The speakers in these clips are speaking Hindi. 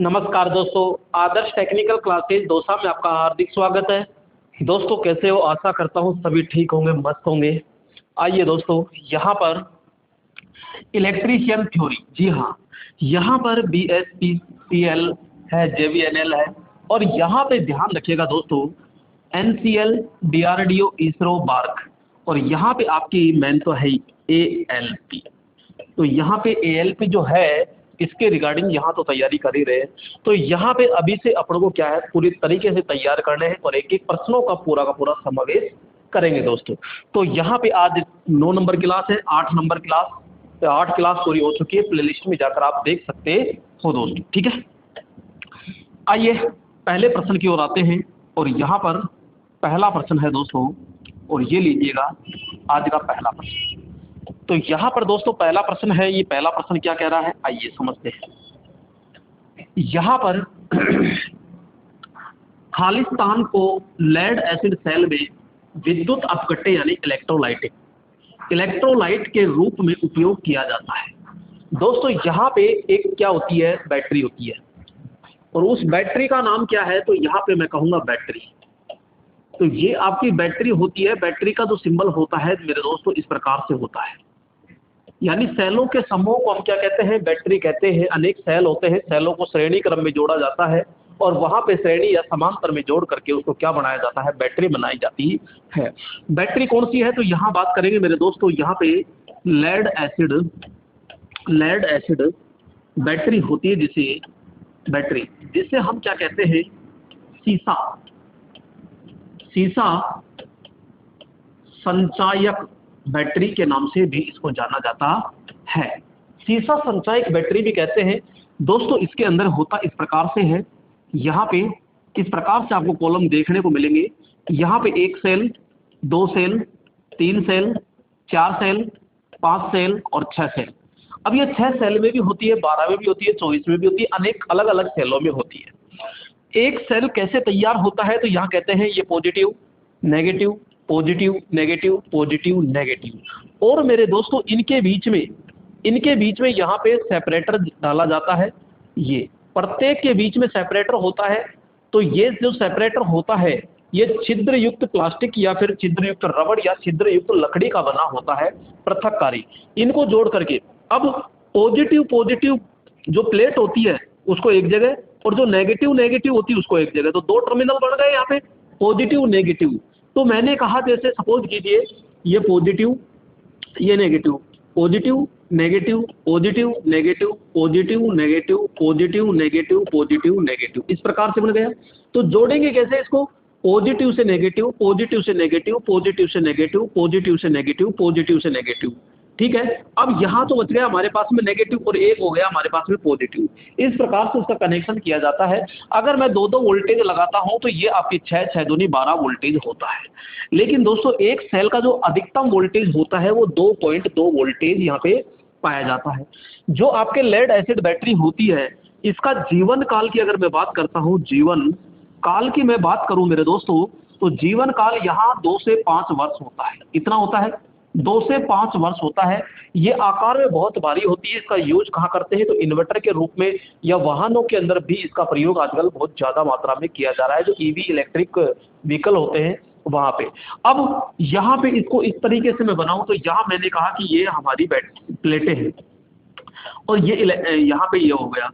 नमस्कार दोस्तों, आदर्श टेक्निकल क्लासेज दौसा में आपका हार्दिक स्वागत है। दोस्तों कैसे हो? आशा करता हूँ सभी ठीक होंगे, मस्त होंगे। आइए दोस्तों, यहाँ पर इलेक्ट्रीशियन थ्योरी, जी हाँ, यहाँ पर BSPCL है, JVNL है, और यहाँ पे ध्यान रखिएगा दोस्तों, NCL, DRDO, इसरो, बार्क, और यहाँ पे आपकी मेन तो है ALP। तो यहाँ पे ALP जो है, इसके रिगार्डिंग यहाँ तो तैयारी कर ही रहे हैं। तो यहाँ पे अभी से अपन को क्या है, पूरी तरीके से तैयार करने हैं और एक एक प्रश्नों का पूरा समावेश करेंगे दोस्तों। तो यहाँ पे आज 9 नंबर क्लास है, 8 नंबर क्लास, 8 क्लास पूरी हो चुकी है। प्लेलिस्ट में जाकर आप देख सकते हो दोस्तों, ठीक है। आइए पहले प्रश्न की ओर आते हैं, और यहाँ पर पहला प्रश्न है दोस्तों, और ये लीजिएगा आज का पहला प्रश्न। तो यहाँ पर दोस्तों पहला प्रश्न है, ये पहला प्रश्न क्या कह रहा है, आइए समझते हैं। यहाँ पर खालिस्तान को लेड एसिड सेल में विद्युत अपघट्य यानी इलेक्ट्रोलाइट के रूप में उपयोग किया जाता है। दोस्तों यहाँ पे एक क्या होती है, बैटरी होती है, और उस बैटरी का नाम क्या है, तो यहाँ पे मैं कहूँगा बैटरी। तो ये आपकी बैटरी होती है। बैटरी का जो सिंबल होता है मेरे दोस्तों इस प्रकार से होता है, यानी सेलों के समूह को हम क्या कहते हैं, बैटरी कहते हैं। अनेक सेल होते हैं, सेलों को श्रेणी क्रम में जोड़ा जाता है, और वहां पे श्रेणी या समांतर में जोड़ करके उसको क्या बनाया जाता है, बैटरी बनाई जाती है। बैटरी कौन सी है, तो यहाँ बात करेंगे मेरे दोस्तों, यहाँ पे लेड एसिड बैटरी होती है, जिसे हम क्या कहते हैं, सीसा संचायक बैटरी के नाम से भी इसको जाना जाता है। सीसा संचायक बैटरी भी कहते हैं दोस्तों। इसके अंदर होता इस प्रकार से है, यहाँ पे इस प्रकार से आपको कॉलम देखने को मिलेंगे। यहाँ पे 1 cell, 2 cell, 3 cell, 4 cell, 5 cell और 6 सेल। अब ये 6 सेल में भी होती है, 12 में भी होती है, 24 में भी होती है, अनेक अलग अलग सेलों में होती है। एक सेल कैसे तैयार होता है, तो यहाँ कहते हैं ये positive negative positive negative positive negative, और मेरे दोस्तों इनके बीच में यहाँ पे सेपरेटर डाला जाता है। ये प्रत्येक के बीच में सेपरेटर होता है। तो ये जो सेपरेटर होता है, ये छिद्र युक्त प्लास्टिक या फिर छिद्र युक्त रबड़ या छिद्र युक्त लकड़ी का बना होता है, पृथककारी। इनको जोड़ करके अब पॉजिटिव जो प्लेट होती है उसको एक जगह, और जो नेगेटिव होती है उसको एक जगह। तो 2 टर्मिनल बन गए यहाँ पे, पॉजिटिव नेगेटिव। तो मैंने कहा जैसे सपोज कीजिए ये पॉजिटिव, ये negative, positive negative positive negative positive negative positive negative positive negative, इस प्रकार से बन गया। तो जोड़ेंगे कैसे इसको, पॉजिटिव से नेगेटिव, पॉजिटिव से नेगेटिव, पॉजिटिव से नेगेटिव, पॉजिटिव से नेगेटिव, पॉजिटिव से नेगेटिव, ठीक है। अब यहाँ तो बच गया हमारे पास में नेगेटिव, और एक हो गया हमारे पास में पॉजिटिव। इस प्रकार से उसका कनेक्शन किया जाता है। अगर मैं 2 वोल्टेज लगाता हूं तो ये आपकी 6 दूनी 12 वोल्टेज होता है। लेकिन दोस्तों एक सेल का जो अधिकतम वोल्टेज होता है वो 2.2 वोल्टेज यहाँ पे पाया जाता है। जो आपके लेड एसिड बैटरी होती है, इसका जीवन काल की अगर मैं बात करता हूँ, जीवन काल की मैं बात करूं मेरे दोस्तों, तो जीवन काल यहाँ 2 से 5 वर्ष होता है। कितना होता है, 2 से 5 वर्ष होता है। ये आकार में बहुत भारी होती है। इसका यूज कहाँ करते हैं, तो इन्वर्टर के रूप में या वाहनों के अंदर भी इसका प्रयोग आजकल बहुत ज्यादा मात्रा में किया जा रहा है। जो ईवी इलेक्ट्रिक व्हीकल होते हैं वहां पे। अब यहाँ पे इसको इस तरीके से मैं बनाऊं, तो यहाँ मैंने कहा कि ये हमारी प्लेटें हैं, और ये यहाँ पे ये हो गया,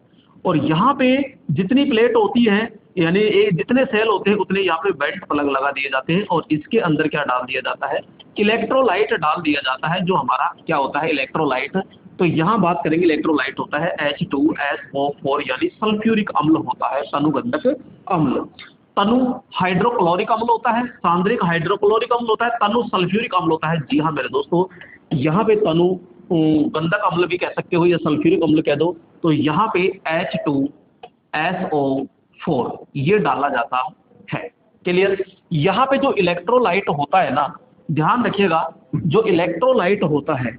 और यहाँ पे जितनी प्लेट होती है यानी जितने सेल होते हैं उतने यहाँ पे बेल्ट प्लग लगा दिए जाते हैं, और इसके अंदर क्या डाल दिया जाता है, इलेक्ट्रोलाइट डाल दिया जाता है, जो हमारा क्या होता है, इलेक्ट्रोलाइट। तो यहाँ बात करेंगे, इलेक्ट्रोलाइट होता है H2SO4 यानी सल्फ्यूरिक अम्ल होता है, तनुगंधक अम्ल। तनु हाइड्रोक्लोरिक अम्ल होता है, सांद्रिक हाइड्रोक्लोरिक अम्ल होता है, तनु सल्फ्यूरिक अम्ल होता है। जी हाँ मेरे दोस्तों, यहाँ पे तनु गंधक अम्ल भी कह सकते हो या सल्फ्यूरिक अम्ल कह दो। तो यहाँ पे H2SO4 ये डाला जाता है। क्लियर। यहाँ पे जो इलेक्ट्रोलाइट होता है ना, ध्यान रखिएगा, जो इलेक्ट्रोलाइट होता है,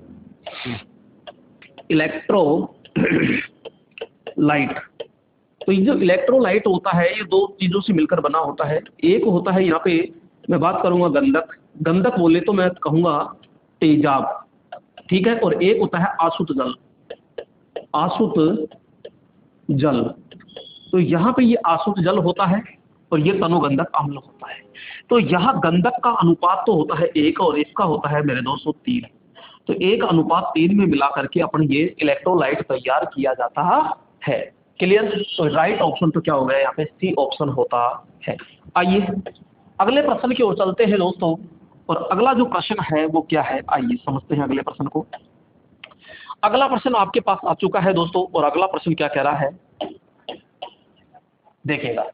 इलेक्ट्रोलाइट, तो ये जो इलेक्ट्रोलाइट होता है ये 2 चीजों से मिलकर बना होता है। एक होता है यहाँ पे मैं बात करूंगा गंधक बोले तो मैं कहूंगा तेजाब, ठीक है, और एक होता है आसुत जल। तो यहाँ पे ये आसुत जल होता है और ये तनुगंधक अम्ल होता है। तो यहाँ गंधक का अनुपात तो होता है 1 और इसका होता है मेरे दोस्तों 3। तो 1:3 में मिला करके अपन ये इलेक्ट्रोलाइट तैयार किया जाता है। क्लियर? तो राइट ऑप्शन तो क्या हो गया यहाँ पे, सी ऑप्शन होता है। आइए अगले प्रश्न की ओर चलते हैं दोस्तों, और अगला जो प्रश्न है वो क्या है, आइए समझते हैं अगले प्रश्न को। अगला प्रश्न आपके पास आ चुका है दोस्तों, और अगला प्रश्न क्या कह रहा है देखिएगा।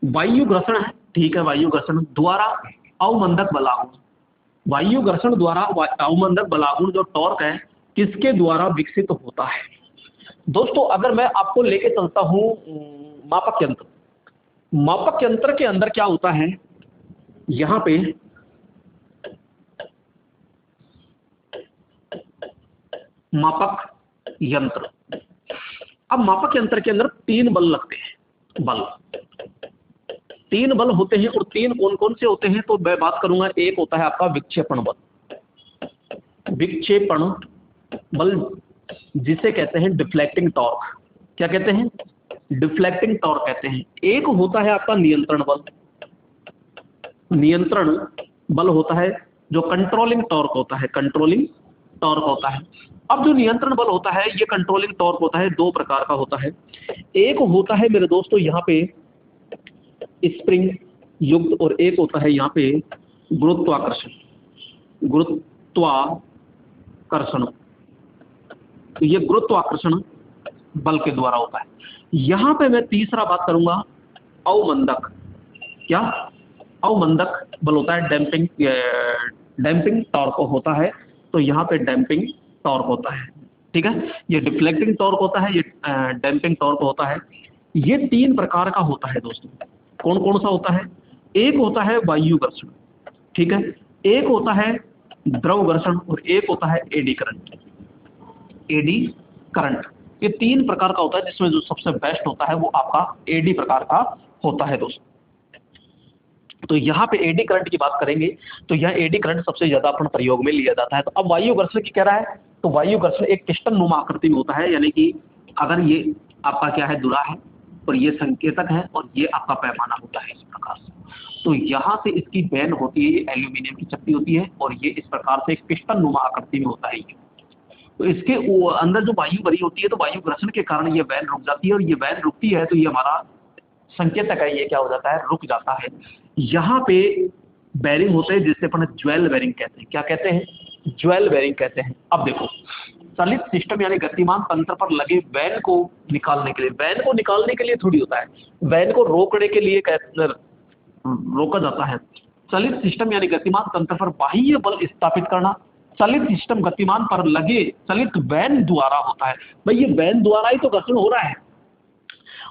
वायु घर्षण है, ठीक है, वायु घर्षण द्वारा अवमंदक बलागुण, वायु घर्षण द्वारा अवमंदक बलागुण जो टॉर्क है किसके द्वारा विकसित होता है। दोस्तों अगर मैं आपको लेके चलता हूं मापक यंत्र, मापक यंत्र के अंदर क्या होता है, यहां पे मापक यंत्र, अब मापक यंत्र के अंदर 3 बल लगते हैं, बल 3 बल होते हैं, और 3 कौन कौन से होते हैं तो मैं बात करूंगा। एक होता है आपका विक्षेपण बल, विक्षेपण बल जिसे कहते हैं डिफ्लेक्टिंग टॉर्क, क्या कहते हैं, डिफ्लेक्टिंग टॉर्क कहते हैं। एक होता है आपका नियंत्रण बल, नियंत्रण बल होता है जो कंट्रोलिंग टॉर्क होता है, कंट्रोलिंग टॉर्क होता है। अब जो नियंत्रण बल होता है ये कंट्रोलिंग टॉर्क होता है 2 प्रकार का होता है। एक होता है मेरे दोस्तों यहाँ पे स्प्रिंग युक्त, और एक होता है यहाँ पे गुरुत्वाकर्षण, गुरुत्वाकर्षण, तो ये गुरुत्वाकर्षण बल के द्वारा होता है। यहाँ पे मैं तीसरा बात करूंगा अवमंदक, क्या अवमंदक बल होता है, डैम्पिंग, डैम्पिंग टॉर्क होता है, तो यहाँ पे डैम्पिंग टॉर्क होता है, ठीक है। ये डिफ्लेक्टिंग टॉर्क होता है, ये डैम्पिंग टॉर्क होता है। ये 3 प्रकार का होता है दोस्तों। कौन कौन सा होता है, एक होता है वायु घर्षण, ठीक है, एक होता है द्रव घर्षण, और एक होता है एडी करंट, एडी करंट। ये 3 प्रकार का होता है, जिसमें जो सबसे बेस्ट होता है वो आपका एडी प्रकार का होता है दोस्तों। तो यहाँ पे एडी करंट की बात करेंगे तो यह एडी करंट सबसे ज्यादा अपन प्रयोग में लिया जाता है। तो अब वायु घर्षण की कह रहा है, तो वायु घर्षण एक पिस्टन नुमा आकृति में होता है, यानी कि अगर ये आपका क्या है, धुरा है, और ये संकेतक है, और ये आपका पैमाना होता है इस प्रकार से। तो यहाँ से इसकी वैन होती है, ये एल्यूमिनियम की चप्पी होती है, और ये इस प्रकार से एक पिस्टन नुमा आकृति में होता है ये। तो इसके अंदर जो वायु भरी होती है, तो वायु घर्षण के कारण ये वैन रुक जाती है, और ये वैन रुकती है तो ये हमारा संकेतक है, ये क्या हो जाता है, रुक जाता है। यहाँ पे बेरिंग होते हैं जिससे अपन ज्वेल बेरिंग कहते हैं, क्या कहते हैं, ज्वेल बेरिंग कहते हैं। अब देखो चलित सिस्टम यानी गतिमान तंत्र पर लगे वैन को निकालने के लिए, वैन को निकालने के लिए थोड़ी होता है, वैन को रोकने के लिए रोका जाता है। चलित सिस्टम यानी गतिमान तंत्र पर बाह्य बल स्थापित करना, चलित सिस्टम गतिमान पर लगे चलित वैन द्वारा होता है। भाई ये वैन द्वारा ही तो घर्षण हो रहा है,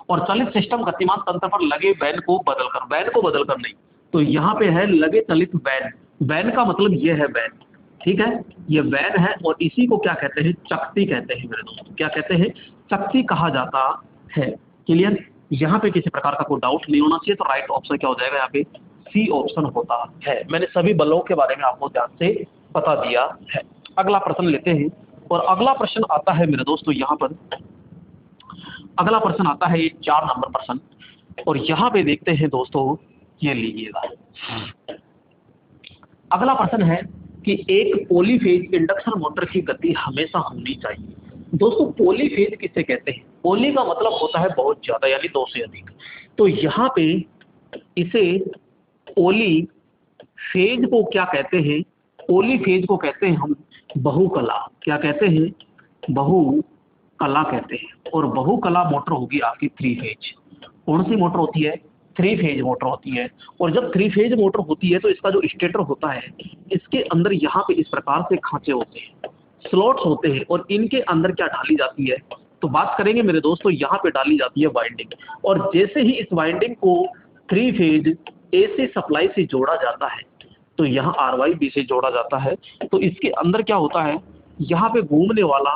और चलित सिस्टम गतिमान तंत्र पर लगे वैन को बदलकर, वैन को बदलकर नहीं। तो यहाँ पे है लगे चलित वैन, वैन का मतलब ये है वैन, ठीक है, ये वैन है, और इसी को क्या कहते हैं, चकती कहते हैं मेरे दोस्तों, क्या कहते हैं, चकती कहा जाता है। क्लियर? यहाँ पे किसी प्रकार का कोई डाउट नहीं होना चाहिए। तो राइट ऑप्शन क्या हो जाएगा यहाँ पे, सी ऑप्शन होता है। मैंने सभी बलों के बारे में आपको ध्यान से बता दिया है। अगला प्रश्न लेते हैं, और अगला प्रश्न आता है मेरे दोस्तों यहाँ पर, अगला प्रश्न आता है 4 नंबर प्रश्न, और यहाँ पे देखते हैं दोस्तों, ये लीजिएगा। अगला प्रश्न है कि एक पॉलीफेज इंडक्शन मोटर की गति हमेशा होनी चाहिए। दोस्तों पॉलीफेज किसे कहते हैं, पॉली का मतलब होता है बहुत ज्यादा, यानी 2 से अधिक। तो यहाँ पे इसे पॉलीफेज को क्या कहते हैं, पॉलीफेज को कहते हैं हम बहुकला, क्या कहते हैं, बहुकला कहते हैं। और बहुकला मोटर होगी आपकी 3 फेज। कौन सी मोटर होती है, 3 फेज मोटर होती है। और जब 3 फेज मोटर होती है तो इसका जो स्टेटर होता है, इसके अंदर यहाँ पे इस प्रकार से खांचे होते हैं, स्लॉट्स होते हैं, और इनके अंदर क्या डाली जाती है, तो बात करेंगे मेरे दोस्तों, यहाँ पे डाली जाती है वाइंडिंग। और जैसे ही इस वाइंडिंग को 3 फेज AC सप्लाई से जोड़ा जाता है, तो यहाँ RYB से जोड़ा जाता है, तो इसके अंदर क्या होता है, यहाँ पे घूमने वाला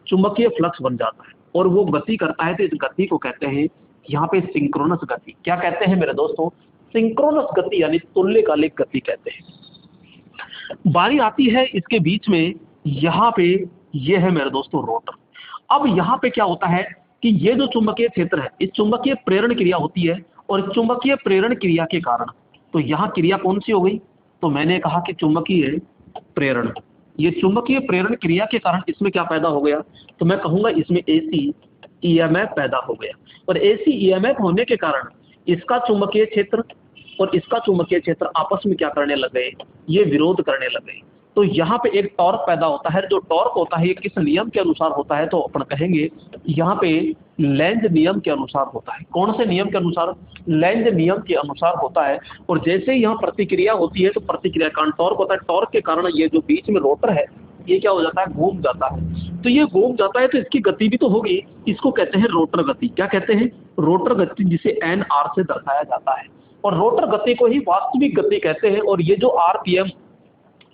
चुंबकीय फ्लक्स बन जाता है, और वो गति करता है। तो इस गति को कहते हैं यहाँ पे सिंक्रोनस गति। क्या कहते हैं मेरे दोस्तों, सिंक्रोनस गति, यानी तुल्यकालिक गति कहते हैं। बारी आती है इसके बीच में, यहाँ पे ये है मेरे दोस्तों रोटर। अब यहाँ पे क्या होता है, कि ये जो चुंबकीय क्षेत्र है, इस चुंबकीय प्रेरण क्रिया होती है, और इस चुंबकीय प्रेरण क्रिया के कारण, तो यहाँ क्रिया कौन सी हो गई, तो मैंने कहा कि चुंबकीय प्रेरण। ये चुंबकीय प्रेरण क्रिया के कारण इसमें क्या पैदा हो गया, तो मैं कहूंगा इसमें एसी ईएमएफ पैदा हो गया, और एसी ईएमएफ होने के कारण इसका चुंबकीय क्षेत्र और इसका चुंबकीय क्षेत्र आपस में क्या करने लग गए, ये विरोध करने लग गए। तो यहाँ पे एक टॉर्क पैदा होता है। जो टॉर्क होता है ये किस नियम के अनुसार होता है, तो अपन कहेंगे यहाँ पे लेंज नियम के अनुसार होता है। कौन से नियम के अनुसार, लेंज नियम के अनुसार होता है। और जैसे ही यहाँ प्रतिक्रिया होती है तो प्रतिक्रिया का टॉर्क होता है, टॉर्क के कारण ये जो बीच में रोटर है ये क्या हो जाता है, घूम जाता है। तो ये घूम जाता है तो इसकी गति भी तो होगी, इसको कहते हैं रोटर गति। क्या कहते हैं, रोटर गति, जिसे एन आर से दर्शाया जाता है। और रोटर गति को ही वास्तविक गति कहते हैं। और ये जो आरपीएम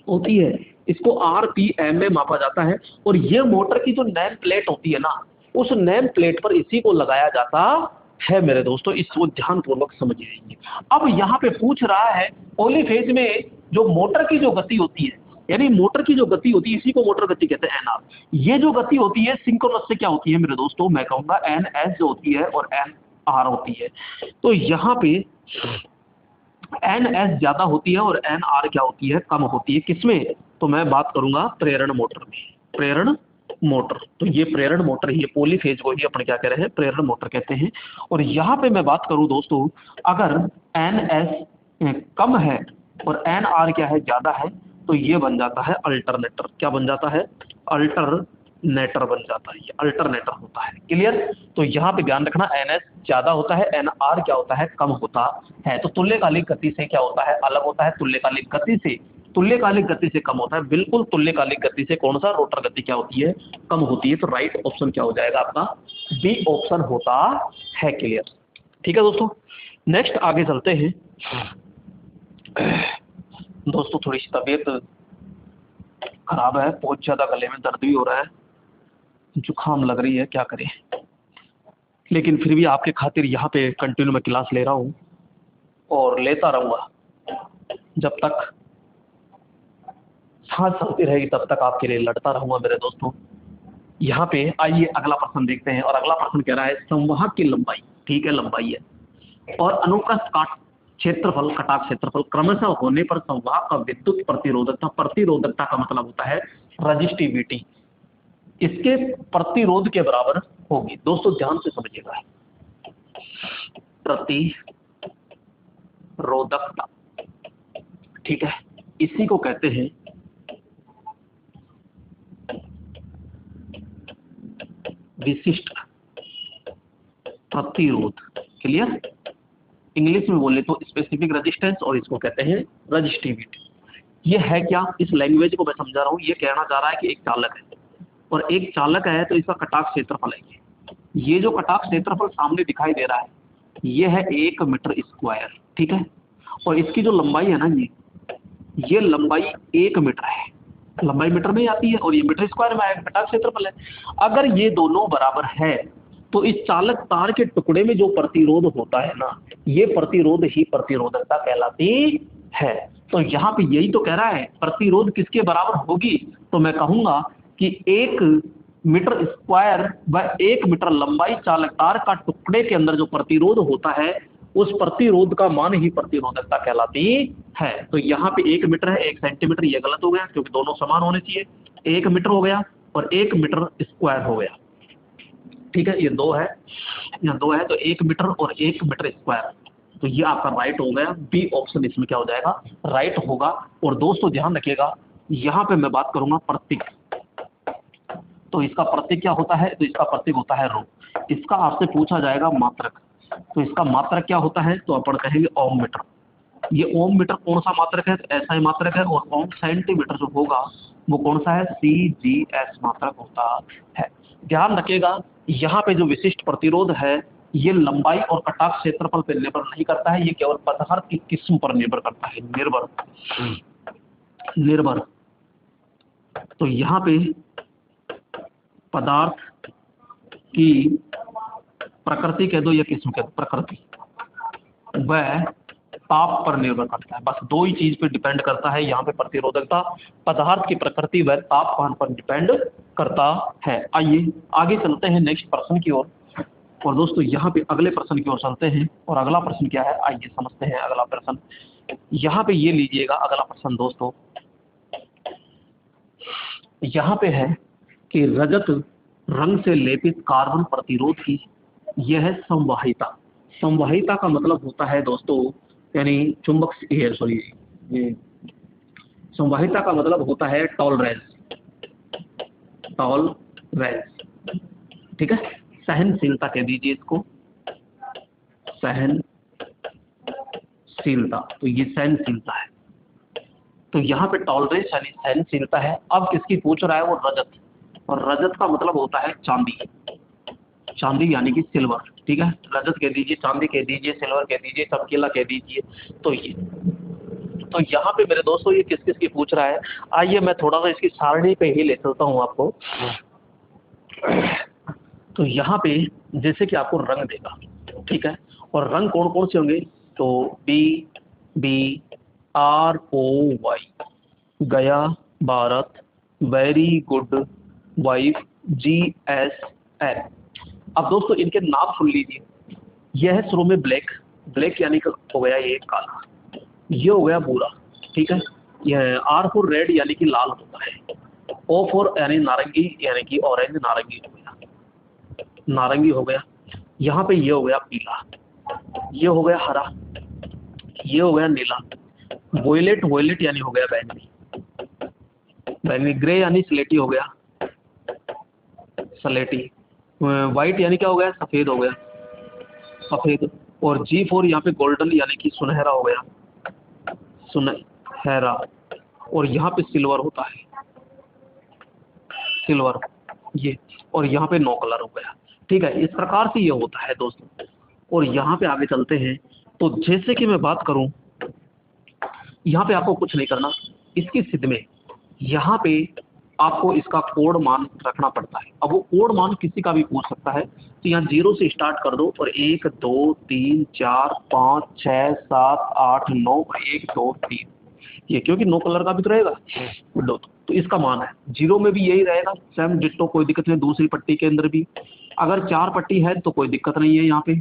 होती है इसको आरपीएम में मापा जाता है। और ये मोटर की जो नेम प्लेट होती है ना, उस नेम प्लेट पर इसी को लगाया जाता है मेरे दोस्तों, इसको ध्यानपूर्वक समझिए। अब यहाँ पे पूछ रहा है पॉलीफेज में जो मोटर की जो गति होती है, यानी मोटर की जो गति होती है इसी को मोटर गति कहते हैं, एनआर। ये जो गति होती है सिंक्रोनस से क्या होती है मेरे दोस्तों, मैं कहूंगा एनएस जो होती है और एन आर होती है। तो यहाँ पे एन एस ज्यादा होती है और एन आर क्या होती है, कम होती है। किसमें, तो मैं बात करूंगा प्रेरण मोटर में, प्रेरण मोटर। तो ये प्रेरण मोटर ही, पॉलीफेज को ही अपन क्या कह रहे हैं, प्रेरण मोटर कहते हैं। और यहाँ पे मैं बात करूं दोस्तों, अगर एन एस कम है और एन आर क्या है, ज्यादा है, तो ये बन जाता है अल्टरनेटर। क्या बन जाता है, अल्टरनेटर बन जाता है, ये अल्टरनेटर होता है। क्लियर। तो यहाँ पे ध्यान रखना, एन एस ज्यादा होता है, एन आर क्या होता है, कम होता है। तो तुल्यकालिक गति से क्या होता है, अलग होता है। तुल्यकालिक गति से, तुल्यकालिक गति से कम होता है। बिल्कुल तुल्यकालिक गति से कौन सा, रोटर गति क्या होती है, कम होती है। तो राइट ऑप्शन क्या हो जाएगा आपका, बी ऑप्शन होता है। क्लियर, ठीक है दोस्तों। नेक्स्ट आगे चलते हैं दोस्तों। थोड़ी सी तबीयत खराब है, बहुत ज्यादा गले में दर्द भी हो रहा है, जुकाम लग रही है, क्या करें। लेकिन फिर भी आपके खातिर यहाँ पे कंटिन्यू में क्लास ले रहा हूँ और लेता रहूँगा जब तक सांस चलती रहेगी, तब तक आपके लिए लड़ता रहूँगा मेरे दोस्तों। यहाँ पे आइए अगला प्रश्न देखते हैं। और अगला प्रश्न कह रहा है संवाहक की लंबाई, ठीक है लंबाई है, और अनुप्रस्थ काट क्षेत्रफल, कटाक क्षेत्रफल क्रमशः होने पर संवाहक का विद्युत प्रतिरोधकता, प्रतिरोधकता का मतलब होता है रजिस्टिविटी, इसके प्रतिरोध के बराबर होगी। दोस्तों ध्यान से समझिएगा, प्रतिरोधकता, ठीक है, इसी को कहते हैं विशिष्ट प्रतिरोध। क्लियर। इंग्लिश में बोले तो स्पेसिफिक रेजिस्टेंस, और इसको कहते हैं रजिस्टिविटी। ये है क्या, इस लैंग्वेज को मैं समझा रहा हूँ। ये कहना चाह रहा है कि एक चालक है और एक चालक है तो इसका कटाक क्षेत्रफल है। ये जो कटाक क्षेत्रफल सामने दिखाई दे रहा है ये है 1 मीटर स्क्वायर, ठीक है। और इसकी जो लंबाई है ना, ये लंबाई 1 मीटर है, लंबाई मीटर में आती है और ये मीटर स्क्वायर में आएगा, कटाक क्षेत्रफल है। अगर ये दोनों बराबर है तो इस चालक तार के टुकड़े में जो प्रतिरोध होता है ना, ये प्रतिरोध ही प्रतिरोधकता कहलाती है। तो यहाँ पे यही तो कह रहा है प्रतिरोध किसके बराबर होगी, तो मैं कहूंगा कि 1 मीटर स्क्वायर व 1 मीटर लंबाई चालक तार का टुकड़े के अंदर जो प्रतिरोध होता है उस प्रतिरोध का मान ही प्रतिरोधकता कहलाती है। तो यहाँ पे 1 मीटर है, 1 सेंटीमीटर, ये गलत हो गया क्योंकि दोनों समान होने चाहिए। 1 मीटर हो गया और 1 मीटर स्क्वायर हो गया, ठीक है। ये 2 है, यहाँ 2 है, तो 1 मीटर और 1 मीटर स्क्वायर, तो ये आपका राइट हो गया। बी ऑप्शन इसमें क्या हो जाएगा, राइट होगा। और दोस्तों ध्यान रखिएगा, यहाँ पे मैं बात करूंगा प्रतीक। तो इसका प्रतीक क्या होता है, तो इसका प्रतीक होता है रो। इसका आपसे पूछा जाएगा मात्रक, तो इसका मात्रक क्या होता है, तो अपन कहेंगे ओम मीटर। ये ओम मीटर कौन सा मात्रक है, तो ऐसा ही मात्रक है। और ओम सेंटीमीटर जो होगा वो कौन सा है, CGS मात्रक होता है। ध्यान रखिएगा, यहाँ पे जो विशिष्ट प्रतिरोध है ये लंबाई और कटाक क्षेत्रफल पर निर्भर नहीं करता है, ये केवल पदार्थ की किस्म पर निर्भर करता है। निर्भर। तो यहाँ पे पदार्थ की प्रकृति कह दो या किस्म कह दो, प्रकृति, वह ताप पर निर्भर करता है। बस 2 ही चीज पे डिपेंड करता है यहाँ पे प्रतिरोधकता, पदार्थ की प्रकृति व तापमान पर डिपेंड करता है। आइए आगे चलते हैं नेक्स्ट प्रश्न की ओर। और दोस्तों यहाँ पे अगले प्रश्न की ओर चलते हैं, और अगला प्रश्न क्या है आइए समझते हैं अगला प्रश्न। यहाँ पे ये लीजिएगा अगला प्रश्न दोस्तों, यहाँ पे है कि रजत रंग से लेपित कार्बन प्रतिरोध की यह है संवाहिता। संवाहिता का मतलब होता है दोस्तों यानी चुंबक सॉरी ये संवाहिता का मतलब होता है टॉलरेंस, ठीक है, सहनशीलता कह दीजिए इसको, सहनशीलता, तो ये सहनशीलता है। तो यहाँ पे टॉलरेंस यानी सहनशीलता है। अब किसकी पूछ रहा है वो रजत, और रजत का मतलब होता है चांदी, चांदी यानी कि सिल्वर, ठीक है, रजत कह दीजिए, चांदी कह दीजिए, सिल्वर कह दीजिए, चमकीला कह दीजिए। तो यहाँ पे मेरे दोस्तों ये किस किस की पूछ रहा है, आइए मैं थोड़ा सा इसकी सारणी पे ही ले चलता हूँ आपको। तो यहाँ पे जैसे कि आपको रंग देगा, ठीक है, और रंग कौन कौन से होंगे, तो BROY, गया, Bharat, very good, wife, GSL। अब दोस्तों इनके नाम सुन लीजिए। यह है शुरू में ब्लैक, ब्लैक यानी कि हो गया ये काला, ये हो गया भूरा, ठीक है, यह R फॉर रेड यानी कि लाल होता है, O फॉर यानी नारंगी यानी कि ऑरेंज, नारंगी हो गया, नारंगी हो गया। यहाँ पे ये हो गया पीला, ये हो गया हरा, ये हो गया नीला, वोयलेट, वोयलेट यानी हो गया बैंगनी, बैंगनी, ग्रे यानी स्लेटी हो गया, स्लेटी, व्हाइट यानी क्या हो गया, सफेद हो गया, सफेद, और G4 यहाँ पे गोल्डन यानी कि सुनहरा हो गया, सुनहरा, और यहाँ पे सिल्वर होता है, सिल्वर ये, और यहाँ पे नो कलर हो गया, ठीक है, इस प्रकार से ये होता है दोस्तों। और यहाँ पे आगे चलते हैं, तो जैसे कि मैं बात करूं, यहाँ पे आपको कुछ नहीं करना, इसकी स्थिति में यहाँ पे आपको इसका कोड मान रखना पड़ता है। अब वो कोड मान किसी का भी पूछ सकता है, तो यहाँ 0 से स्टार्ट कर दो, और 1 2 3 4 5 6 7 8 9 1 2 3, ये क्योंकि नो कलर का भी तो रहेगा विंडो, तो इसका मान है 0 में भी यही रहेगा, सेम डिट्टो, कोई दिक्कत नहीं। दूसरी पट्टी के अंदर भी अगर 4 पट्टी है तो कोई दिक्कत नहीं है यहाँ पे,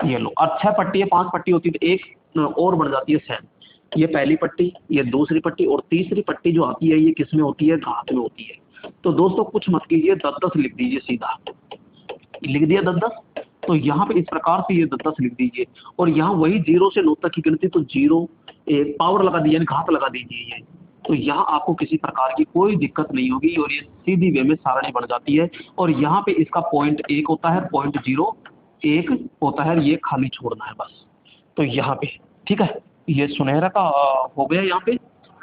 ये लो, और 6 पट्टी है, 5 पट्टी होती है तो एक और बढ़ जाती है सेम, ये पहली पट्टी, ये दूसरी पट्टी, और तीसरी पट्टी जो आती है ये किस में होती है, घात में होती है। तो दोस्तों कुछ मत कीजिए, 10-10 लिख दीजिए, सीधा लिख दिया 10-10, तो यहाँ पे इस प्रकार से ये 10-10 लिख दीजिए, और यहाँ वही 0 से 9 तक की गिनती, तो 0 एक पावर लगा दीजिए, घात लगा दीजिए ये, तो यहाँ आपको किसी प्रकार की कोई दिक्कत नहीं होगी, और ये सीधी वे में सारणी बन जाती है। और यहाँ पे इसका पॉइंट 1 होता है, पॉइंट 0 1 होता है, ये खाली छोड़ना है बस। तो यहाँ पे ठीक है, ये सुनहरा का हो गया, यहाँ पे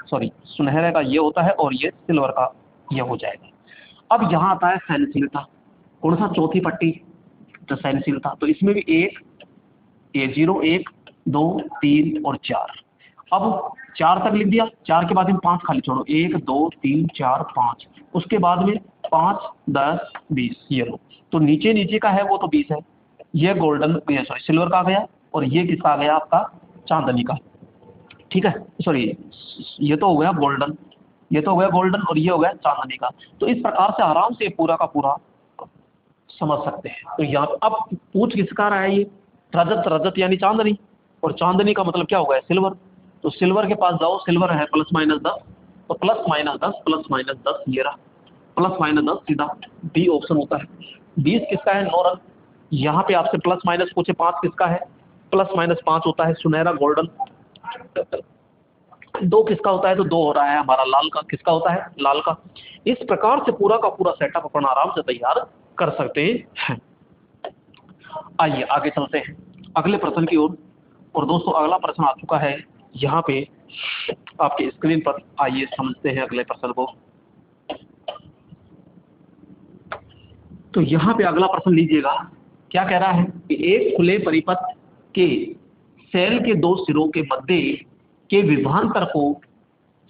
सॉरी सुनहरे का ये होता है, और ये सिल्वर का ये हो जाएगा। अब यहाँ आता है सहनशीलता, कौन सा, चौथी पट्टी, तो सहनशीलता, तो इसमें भी 1 ये 0 1 2 3 और 4, अब 4 तक लिख दिया, 4 के बाद में 5 खाली छोड़ो, 1 2 3 4 5, उसके बाद में 5 10 20, ये लो, तो नीचे नीचे का है वो तो 20 है, ये गोल्डन ये सॉरी सिल्वर का आ गया, और ये किसका आ गया आपका, चांदनी का, ठीक है, सॉरी ये तो हो गया गोल्डन, ये तो हो गया गोल्डन, और ये हो गया चांदनी का। तो इस प्रकार से आराम से पूरा का पूरा समझ सकते हैं। तो यहाँ पे अब पूछ किसका रहा है, ये रजत, रजत यानी चांदनी, और चांदनी का मतलब क्या हो गया, सिल्वर, तो सिल्वर के पास जाओ, सिल्वर है ±10, तो ±10 +-10 ये रहा, +-10 सीधा डी ऑप्शन होता है। 20 किसका है, 9 रंग, यहाँ पे आपसे प्लस माइनस पूछे, 5 किसका है, +-5 होता है, सुनहरा गोल्डन। 2 किसका होता है, तो 2 हो रहा है हमारा लाल का, किसका होता है, लाल का। इस प्रकार से पूरा का पूरा सेटअप अपन आराम से तैयार कर सकते हैं। आइए आगे चलते हैं अगले प्रश्न की ओर। और दोस्तों अगला प्रश्न आ चुका है यहाँ पे आपके स्क्रीन पर, आइए समझते हैं अगले प्रश्न को। तो यहाँ पे अगला प्रश्न लीजिएगा, क्या कह रहा है कि एक खुले परिपथ के सेल के 2 सिरों के मध्य के विभवांतर को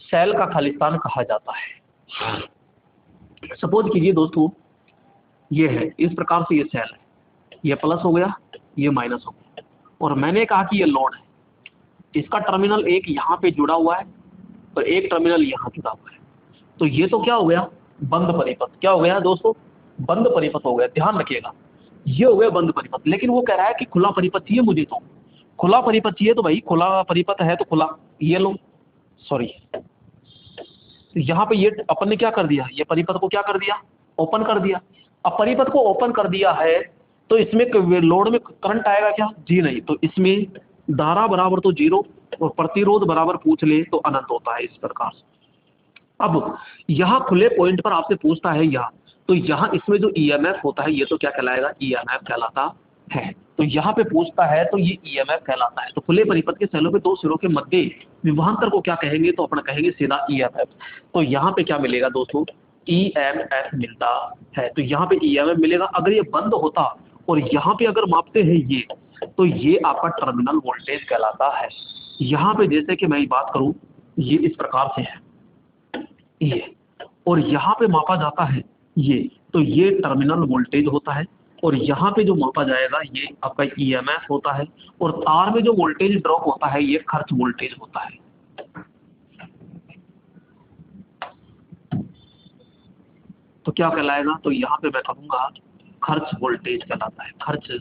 सेल का खालिस्तान कहा जाता है। सपोज कीजिए दोस्तों ये है, इस प्रकार से ये सेल है, ये प्लस हो गया, ये माइनस हो गया, और मैंने कहा कि ये लोड है, इसका टर्मिनल एक यहाँ पे जुड़ा हुआ है और एक टर्मिनल यहाँ जुड़ा हुआ है, तो ये तो क्या हो गया, बंद परिपथ, क्या हो गया दोस्तों, बंद परिपथ हो गया। ध्यान रखिएगा, ये हो गया बंद परिपथ। लेकिन वो कह रहा है कि खुला परिपथ चाहिए मुझे, तो खुला परिपथ चाहिए, तो भाई खुला परिपथ है तो खुला, ये लो, सॉरी, तो यहाँ पे ये अपन ने क्या कर दिया, ये परिपथ को क्या कर दिया, ओपन कर दिया। अब परिपथ को ओपन कर दिया है तो इसमें लोड में करंट आएगा क्या, जी नहीं, तो इसमें धारा बराबर तो जीरो और प्रतिरोध बराबर पूछ ले तो अनंत होता है, इस प्रकार से। अब यहाँ खुले पॉइंट पर आपसे पूछता है यहाँ, तो यहाँ इसमें जो ईएमएफ होता है ये तो क्या कहलाएगा, ईएमएफ कहलाता है। तो यहाँ पे पूछता है तो ये ईएमएफ कहलाता है। तो खुले परिपथ के सेलों के दो सिरों के मध्य विभवांतर को क्या कहेंगे, तो अपना कहेंगे सीधा ईएमएफ। तो यहाँ पे क्या मिलेगा दोस्तों, ईएमएफ मिलता है। तो यहाँ पे ईएमएफ मिलेगा। अगर ये बंद होता और यहाँ पे अगर मापते हैं ये, तो ये आपका टर्मिनल वोल्टेज कहलाता है। यहाँ पे जैसे कि मैं बात करूं, ये इस प्रकार से है ये, और यहाँ पे मापा जाता है ये, तो ये टर्मिनल वोल्टेज होता है। और यहाँ पे जो मापा जाएगा ये आपका ईएमएफ होता है। और तार में जो वोल्टेज ड्रॉप होता है ये खर्च वोल्टेज होता है। तो क्या कहलाएगा, तो यहाँ पे मैं कहूँगा खर्च वोल्टेज कहलाता है, खर्च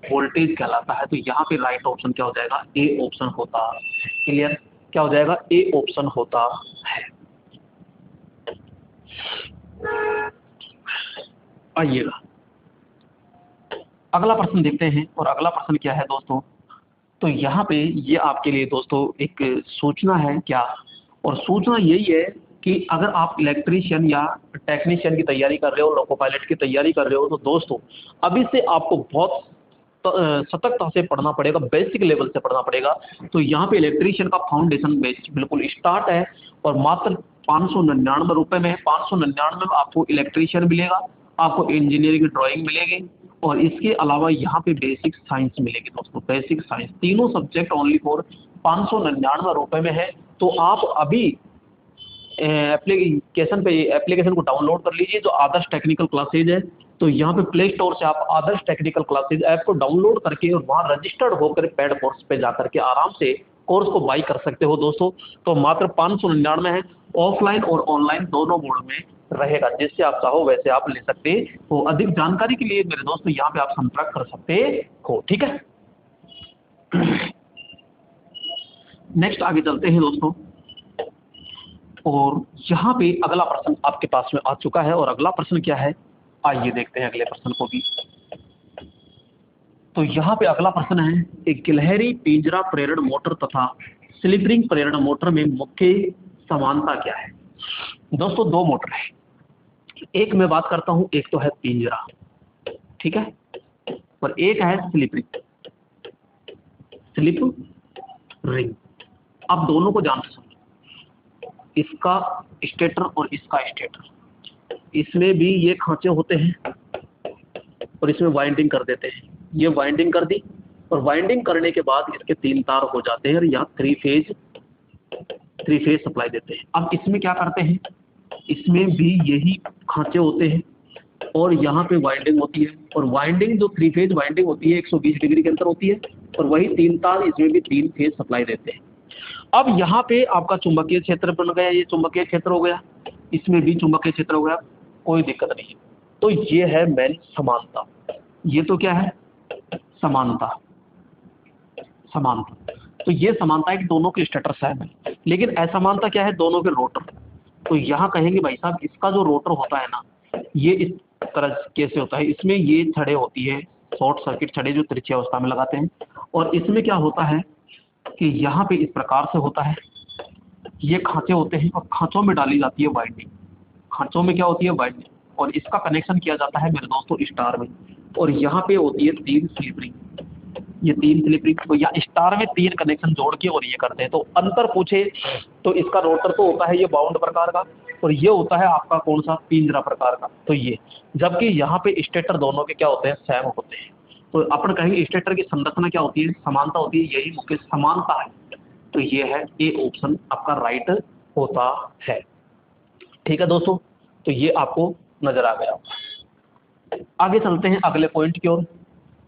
वोल्टेज कहलाता है। तो यहाँ पे राइट ऑप्शन क्या हो जाएगा, ए ऑप्शन होता है। क्लियर, क्या हो जाएगा, ए ऑप्शन होता है। आइएगा अगला प्रश्न देखते हैं। और अगला प्रश्न क्या है दोस्तों, तो यहाँ पे ये आपके लिए दोस्तों एक सूचना है क्या, और सूचना यही है कि अगर आप इलेक्ट्रीशियन या टेक्नीशियन की तैयारी कर रहे हो, लोको पायलट की तैयारी कर रहे हो, तो दोस्तों अभी से आपको बहुत सतर्कता से पढ़ना पड़ेगा, बेसिक लेवल से पढ़ना पड़ेगा। तो यहाँ पे इलेक्ट्रीशियन का फाउंडेशन बेस बिल्कुल स्टार्ट है और मात्र 599 रुपए में है। 599 में आपको इलेक्ट्रीशियन मिलेगा, आपको इंजीनियरिंग ड्राइंग मिलेगी, और इसके अलावा यहाँ पे बेसिक साइंस मिलेगी दोस्तों, बेसिक साइंस, तीनों सब्जेक्ट ओनली फॉर 599 रुपए में है। तो आप अभी एप्लीकेशन को डाउनलोड कर लीजिए, जो आदर्श टेक्निकल क्लासेज है। तो यहाँ पे प्ले स्टोर से आप आदर्श टेक्निकल क्लासेज ऐप को डाउनलोड करके और वहाँ रजिस्टर्ड होकर पेड कोर्स पे जाकर के आराम से कोर्स को बाई कर सकते हो दोस्तों। तो मात्र 599 है, ऑफलाइन और ऑनलाइन दोनों मोड में रहेगा, जिससे आप चाहो वैसे आप ले सकते हो। अधिक जानकारी के लिए मेरे दोस्तों यहाँ पे आप संपर्क कर सकते हो, ठीक है। नेक्स्ट आगे चलते हैं दोस्तों, और यहाँ पे अगला प्रश्न आपके पास में आ चुका है। और अगला प्रश्न क्या है, आइए देखते हैं अगले प्रश्न को भी। तो यहाँ पे अगला प्रश्न है, एक गिलहरी पिंजरा प्रेरण मोटर तथा स्लिप रिंग प्रेरण मोटर में मुख्य समानता क्या है। दोस्तों दो मोटर है, एक मैं बात करता हूँ, एक तो है पिंजरा, ठीक है, और एक है स्लिप रिंग, स्लिप रिंग। अब दोनों को जानते समझो, इसका स्टेटर और इसका स्टेटर, इसमें भी ये खांचे होते हैं और इसमें वाइंडिंग कर देते हैं। ये वाइंडिंग कर दी, और वाइंडिंग करने के बाद इसके 3 तार हो जाते हैं और यहाँ 3 फेज सप्लाई देते हैं। अब इसमें क्या करते हैं, इसमें भी यही खांचे होते हैं और यहाँ पे वाइंडिंग होती है, और वाइंडिंग जो 3 फेज वाइंडिंग होती है 120 डिग्री के अंदर होती है, और वही 3 तार इसमें भी 3 फेज सप्लाई देते हैं। अब यहाँ पे आपका चुंबकीय क्षेत्र बन गया, ये चुंबकीय क्षेत्र हो गया, इसमें भी चुंबकीय क्षेत्र हो गया, कोई दिक्कत नहीं है। तो ये है मेन समानता, ये तो क्या है, समानता, समानता। तो ये समानता है कि दोनों के स्टेटर सेम है। लेकिन असमानता क्या है, दोनों के रोटर। तो यहाँ कहेंगे भाई साहब इसका जो रोटर होता है ना, ये इस तरह कैसे होता है, इसमें ये छड़ें होती है, शॉर्ट सर्किट छड़ें जो त्रिज्या अवस्था में लगाते हैं, और इसमें क्या होता है कि यहाँ पे इस प्रकार से होता है, ये खांचे होते हैं और खांचों में डाली जाती है वाइंडिंग, खांचों में क्या होती है, वाइंडिंग, और इसका कनेक्शन किया जाता है मेरे दोस्तों स्टार में। और यहाँ पे होती है 3 स्लिप रिंग, ये 3 स्लिप रिंग, तो या स्टार में 3 कनेक्शन जोड़ के और ये करते हैं। तो अंतर पूछे तो इसका रोटर तो होता है ये बाउंड प्रकार का, और ये होता है आपका कौन सा, पिंजरा प्रकार का। तो ये, जबकि यहाँ पे स्टेटर दोनों के क्या होते हैं, सेम होते हैं। तो अपन कहेंगे स्टेटर की संरचना क्या होती है, समानता होती है, यही मुख्य समानता है। तो ये है ए ऑप्शन आपका राइट होता है, ठीक है दोस्तों। तो ये आपको नजर आ गया। आगे चलते हैं अगले पॉइंट की ओर,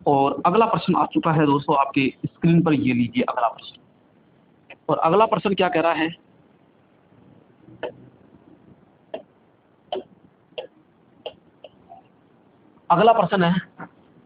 और अगला प्रश्न आ चुका है दोस्तों आपके स्क्रीन पर, ये लीजिए अगला प्रश्न। और अगला प्रश्न क्या कह रहा है, अगला प्रश्न है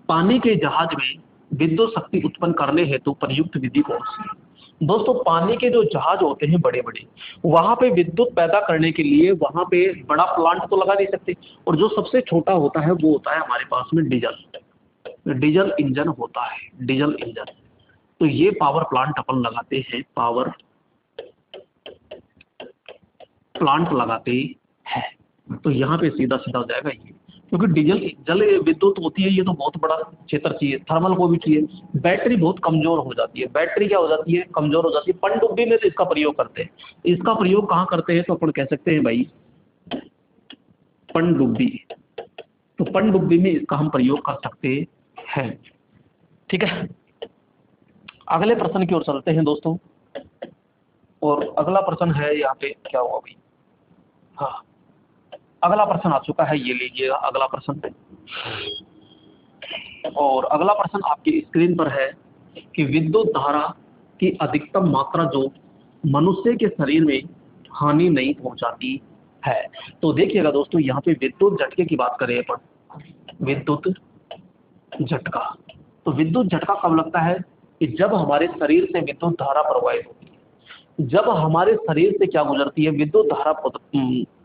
पानी के जहाज में विद्युत शक्ति उत्पन्न करने हेतु प्रयुक्त विधि कौन सी है? दोस्तों पानी के जो जहाज होते हैं बड़े बड़े, वहां पे विद्युत पैदा करने के लिए वहां पे बड़ा प्लांट तो लगा नहीं सकते, और जो सबसे छोटा होता है वो होता है हमारे पास में डीजल इंजन होता है, डीजल इंजन। तो ये पावर प्लांट अपन लगाते हैं, पावर प्लांट लगाते हैं। तो यहाँ पे सीधा सीधा हो जाएगा ये, क्योंकि डीजल जल विद्युत होती है, ये तो बहुत बड़ा क्षेत्र चाहिए, थर्मल को भी चाहिए। बैटरी बहुत कमजोर हो जाती है, बैटरी क्या हो जाती है, कमजोर हो जाती है। पनडुब्बी में तो इसका प्रयोग करते हैं। इसका प्रयोग कहाँ करते हैं, तो अपन कह सकते हैं भाई पनडुब्बी। तो पनडुब्बी में इसका हम प्रयोग कर सकते हैं। ठीक है, अगले प्रश्न की ओर चलते हैं दोस्तों। और अगला प्रश्न है यहाँ पे क्या हुआ भाई, हाँ अगला प्रश्न आ चुका है, ये लीजिएगा अगला प्रश्न। और अगला प्रश्न आपकी स्क्रीन पर है कि विद्युत धारा की अधिकतम मात्रा जो मनुष्य के शरीर में हानि नहीं पहुंचाती है। तो देखिएगा दोस्तों, यहाँ पे विद्युत झटके की बात करें अपन, विद्युत झटका। तो विद्युत झटका कब लगता है, कि जब हमारे शरीर से विद्युत धारा प्रवाहित होती है, जब हमारे शरीर से क्या गुजरती है, विद्युत धारा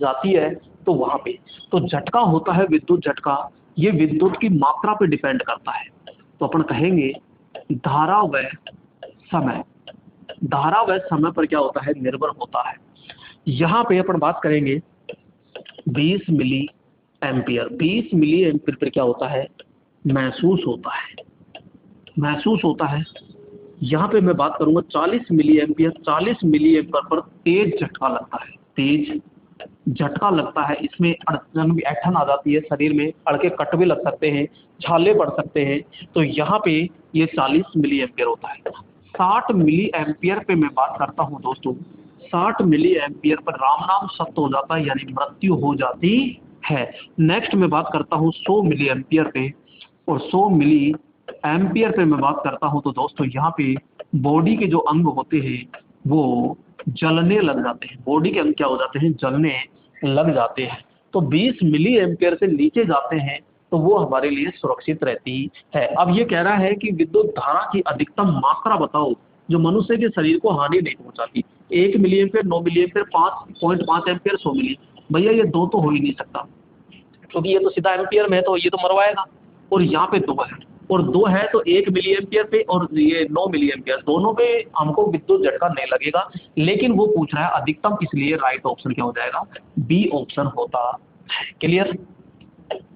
जाती है, तो वहां पे तो झटका होता है। विद्युत झटका ये विद्युत की मात्रा पे डिपेंड करता है। तो अपन कहेंगे धारा व समय, धारा व समय पर क्या होता है, निर्भर होता है। यहाँ पे अपन बात करेंगे 20 milli ampere, 20 milli ampere per क्या होता है, महसूस होता है, महसूस होता है। यहाँ पे मैं बात करूंगा 40 milli ampere, 40 milli ampere per तेज झटका लगता है, तेज झटका लगता है। इसमें अड़चन भी, ऐठन आ जाती है शरीर में, अड़के कट भी लग सकते हैं, छाले पड़ सकते हैं। तो यहाँ पे ये 40 मिली एम्पियर होता है। 60 मिली एम्पियर पे मैं बात करता हूँ दोस्तों, 60 मिली एम्पियर पर राम नाम सत्य हो जाता है, यानी मृत्यु हो जाती है। नेक्स्ट मैं बात करता हूँ 100 मिली एम्पियर पे, और 100 मिली एम्पियर पे मैं बात करता हूँ तो दोस्तों यहाँ पे बॉडी के जो अंग होते हैं वो जलने लग जाते हैं, बॉडी के अंग क्या हो जाते हैं, जलने लग जाते हैं। तो 20 मिली एम्पियर से नीचे जाते हैं तो वो हमारे लिए सुरक्षित रहती है। अब ये कह रहा है कि विद्युत धारा की अधिकतम मात्रा बताओ जो मनुष्य के शरीर को हानि नहीं पहुंचाती। 1 milli ampere, 9 milli ampere, 5.5 ampere, 100 milli. भैया ये दो तो हो ही नहीं सकता, क्योंकि ये तो सीधा एम्पियर में है, तो ये तो मरवाएगा। और यहाँ पे 2 है, और 2 है तो 1 मिली एम्पियर पे और ये 9 मिली एम्पियर, दोनों पे हमको विद्युत झटका नहीं लगेगा। लेकिन वो पूछ रहा है अधिकतम, इसलिए राइट ऑप्शन क्या हो जाएगा, बी ऑप्शन होता है। क्लियर,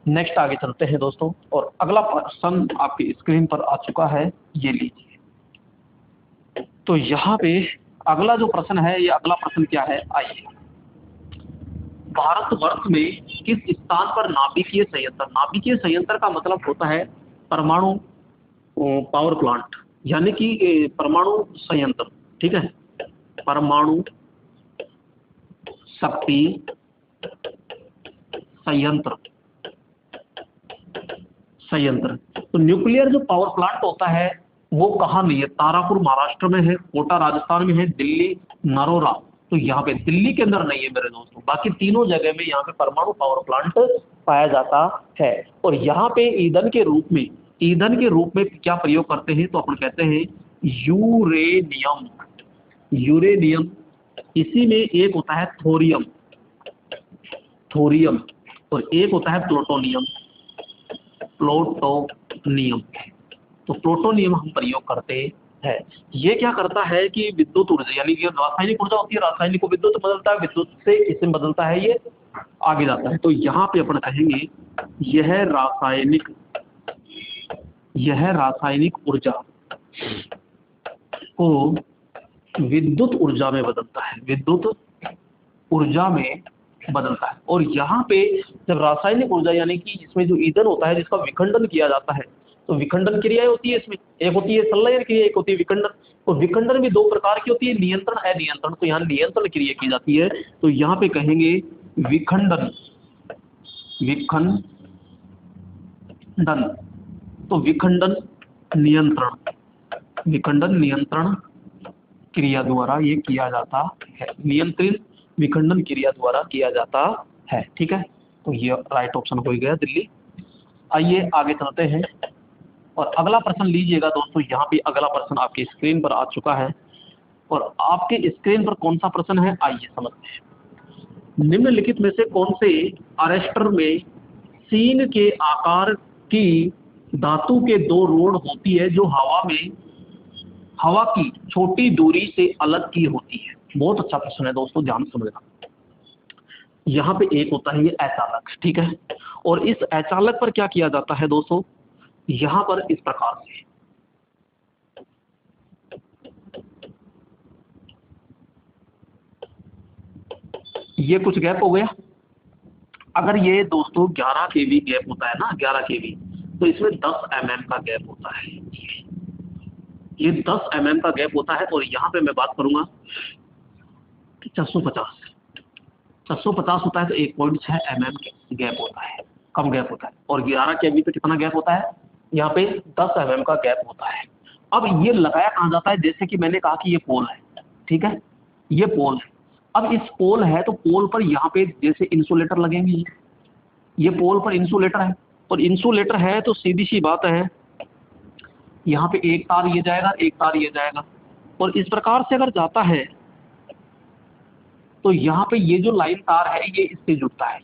नेक्स्ट आगे चलते हैं दोस्तों। और अगला प्रश्न आपकी स्क्रीन पर आ चुका है, ये लीजिए। तो यहाँ पे अगला जो प्रश्न है, ये अगला प्रश्न क्या है, आइए। भारतवर्ष में किस स्थान पर नाभिकीय संयंत्र, नाभिकीय संयंत्र का मतलब होता है परमाणु पावर प्लांट, यानी कि परमाणु संयंत्र, ठीक है, परमाणु शक्ति संयंत्र, संयंत्र। तो न्यूक्लियर जो पावर प्लांट होता है वो कहाँ नहीं है, तारापुर महाराष्ट्र में है, कोटा राजस्थान में है, दिल्ली नरोरा, तो यहाँ पे दिल्ली के अंदर नहीं है मेरे दोस्तों। बाकी तीनों जगह में यहाँ पे परमाणु पावर प्लांट पाया जाता है। और यहाँ पे ईंधन के रूप में, ईंधन के रूप में क्या प्रयोग करते हैं, तो अपन कहते हैं यूरेनियम, यूरेनियम। इसी में एक होता है थोरियम, थोरियम, और एक होता है प्लूटोनियम, प्लूटोनियम। तो प्लूटोनियम हम प्रयोग करते हैं। ये क्या करता है कि विद्युत ऊर्जा, यानी कि रासायनिक ऊर्जा होती है, रासायनिक को विद्युत बदलता है, विद्युत से किसमें बदलता है, ये आगे जाता है। तो यहाँ पे अपन कहेंगे यह रासायनिक, यह रासायनिक ऊर्जा को विद्युत ऊर्जा में बदलता है, विद्युत ऊर्जा में बदलता है। और यहाँ पे जब रासायनिक ऊर्जा, यानी कि इसमें जो ईंधन होता है जिसका विखंडन किया जाता है, तो विखंडन क्रियाएं होती है इसमें, एक होती है संलयन क्रिया, एक होती है विखंडन। और विखंडन भी 2 प्रकार की होती है, नियंत्रण, अनियंत्रण। तो यहाँ नियंत्रण क्रिया की जाती है, तो यहाँ पे कहेंगे विखंडन, विखंडन। तो विखंडन नियंत्रण, विखंडन नियंत्रण क्रिया द्वारा ये किया जाता है, नियंत्रित विखंडन क्रिया द्वारा किया जाता है। ठीक है, तो ये राइट ऑप्शन हो गया दिल्ली। आइए आगे चलते हैं। और अगला प्रश्न लीजिएगा दोस्तों, यहाँ पे अगला प्रश्न आपकी स्क्रीन पर आ चुका है और आपके स्क्रीन पर कौन सा प्रश्न है आइए समझते हैं। निम्नलिखित में से कौन से अरेस्टर में सीन के आकार की धातु के दो रोड होती है जो हवा की छोटी दूरी से अलग की होती है? बहुत अच्छा प्रश्न है दोस्तों, ध्यान से समझना। यहाँ पे एक होता है ये अचालक, ठीक है, और इस अचालक पर क्या किया जाता है दोस्तों, यहाँ पर इस प्रकार से ये कुछ गैप हो गया। अगर ये दोस्तों 11 केवी गैप होता है ना, 11 केवी, तो इसमें 10 mm का गैप होता है। ये 10 mm का गैप होता है और यहाँ पे मैं बात करूंगा 450 होता है तो 1.6 mm गैप होता है, कम गैप होता है। और 11 केवी पे कितना गैप होता है, यहाँ पे 10 mm का गैप होता है। अब ये लगाया कहाँ जाता है, जैसे कि मैंने कहा कि ये पोल है, ठीक है, ये पोल है। अब इस पोल है तो पोल पर यहाँ पे जैसे इंसुलेटर लगेंगे, ये पोल पर इंसुलेटर है और इंसुलेटर है तो सीधी सी बात है, यहाँ पे एक तार ये जाएगा, एक तार ये जाएगा, और इस प्रकार से अगर जाता है तो यहाँ पे ये जो लाइन तार है ये इससे जुड़ता है,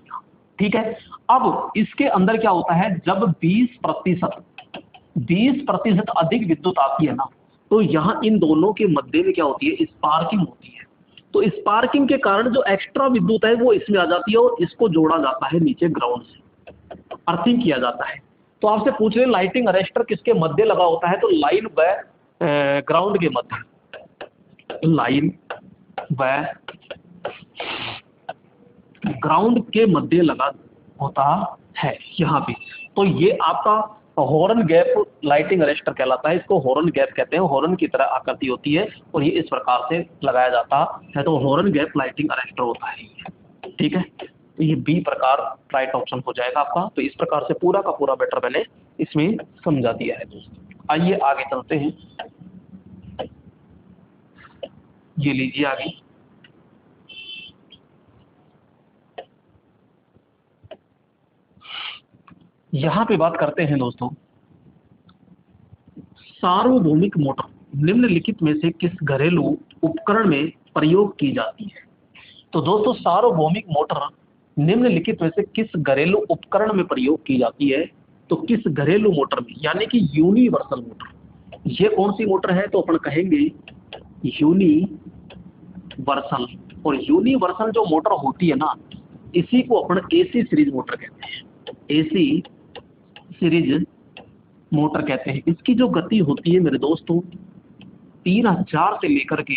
ठीक है। अब इसके अंदर क्या होता है, जब 20% अधिक विद्युत आती है ना, तो यहाँ इन दोनों के मध्य में क्या होती है, स्पार्किंग होती है। तो स्पार्किंग के कारण जो एक्स्ट्रा विद्युत है वो इसमें आ जाती है और इसको जोड़ा जाता है नीचे ग्राउंड से, अर्थिंग किया जाता है। तो आपसे पूछ रहे लाइटिंग अरेस्टर किसके मध्य लगा होता है, तो लाइन व ग्राउंड के मध्य, लाइन व ग्राउंड के मध्य लगा होता है यहाँ पे। तो ये आपका हॉर्न गैप लाइटिंग अरेस्टर कहलाता है, इसको हॉर्न गैप कहते हैं। हॉर्न की तरह आकृति होती है और ये इस प्रकार से लगाया जाता है, तो हॉर्न गैप लाइटिंग अरेस्टर होता है ये, ठीक है। तो ये बी प्रकार राइट ऑप्शन हो जाएगा आपका। तो इस प्रकार से पूरा का पूरा मैटर मैंने इसमें समझा दिया है दोस्तों। आइए आगे चलते हैं, ये लीजिए आगे। यहां पे बात करते हैं दोस्तों, सार्वभौमिक मोटर निम्नलिखित में से किस घरेलू उपकरण में प्रयोग की जाती है? तो दोस्तों सार्वभौमिक मोटर निम्नलिखित में से किस घरेलू उपकरण में प्रयोग की जाती है? तो किस घरेलू मोटर में, यानी कि यूनिवर्सल मोटर। ये कौन सी मोटर है, तो अपन कहेंगे यूनिवर्सल। और यूनिवर्सल जो मोटर होती है ना, इसी को अपन एसी सीरीज मोटर कहते हैं, एसी सीरीज मोटर कहते हैं। इसकी जो गति होती है मेरे दोस्तों 3000 से लेकर के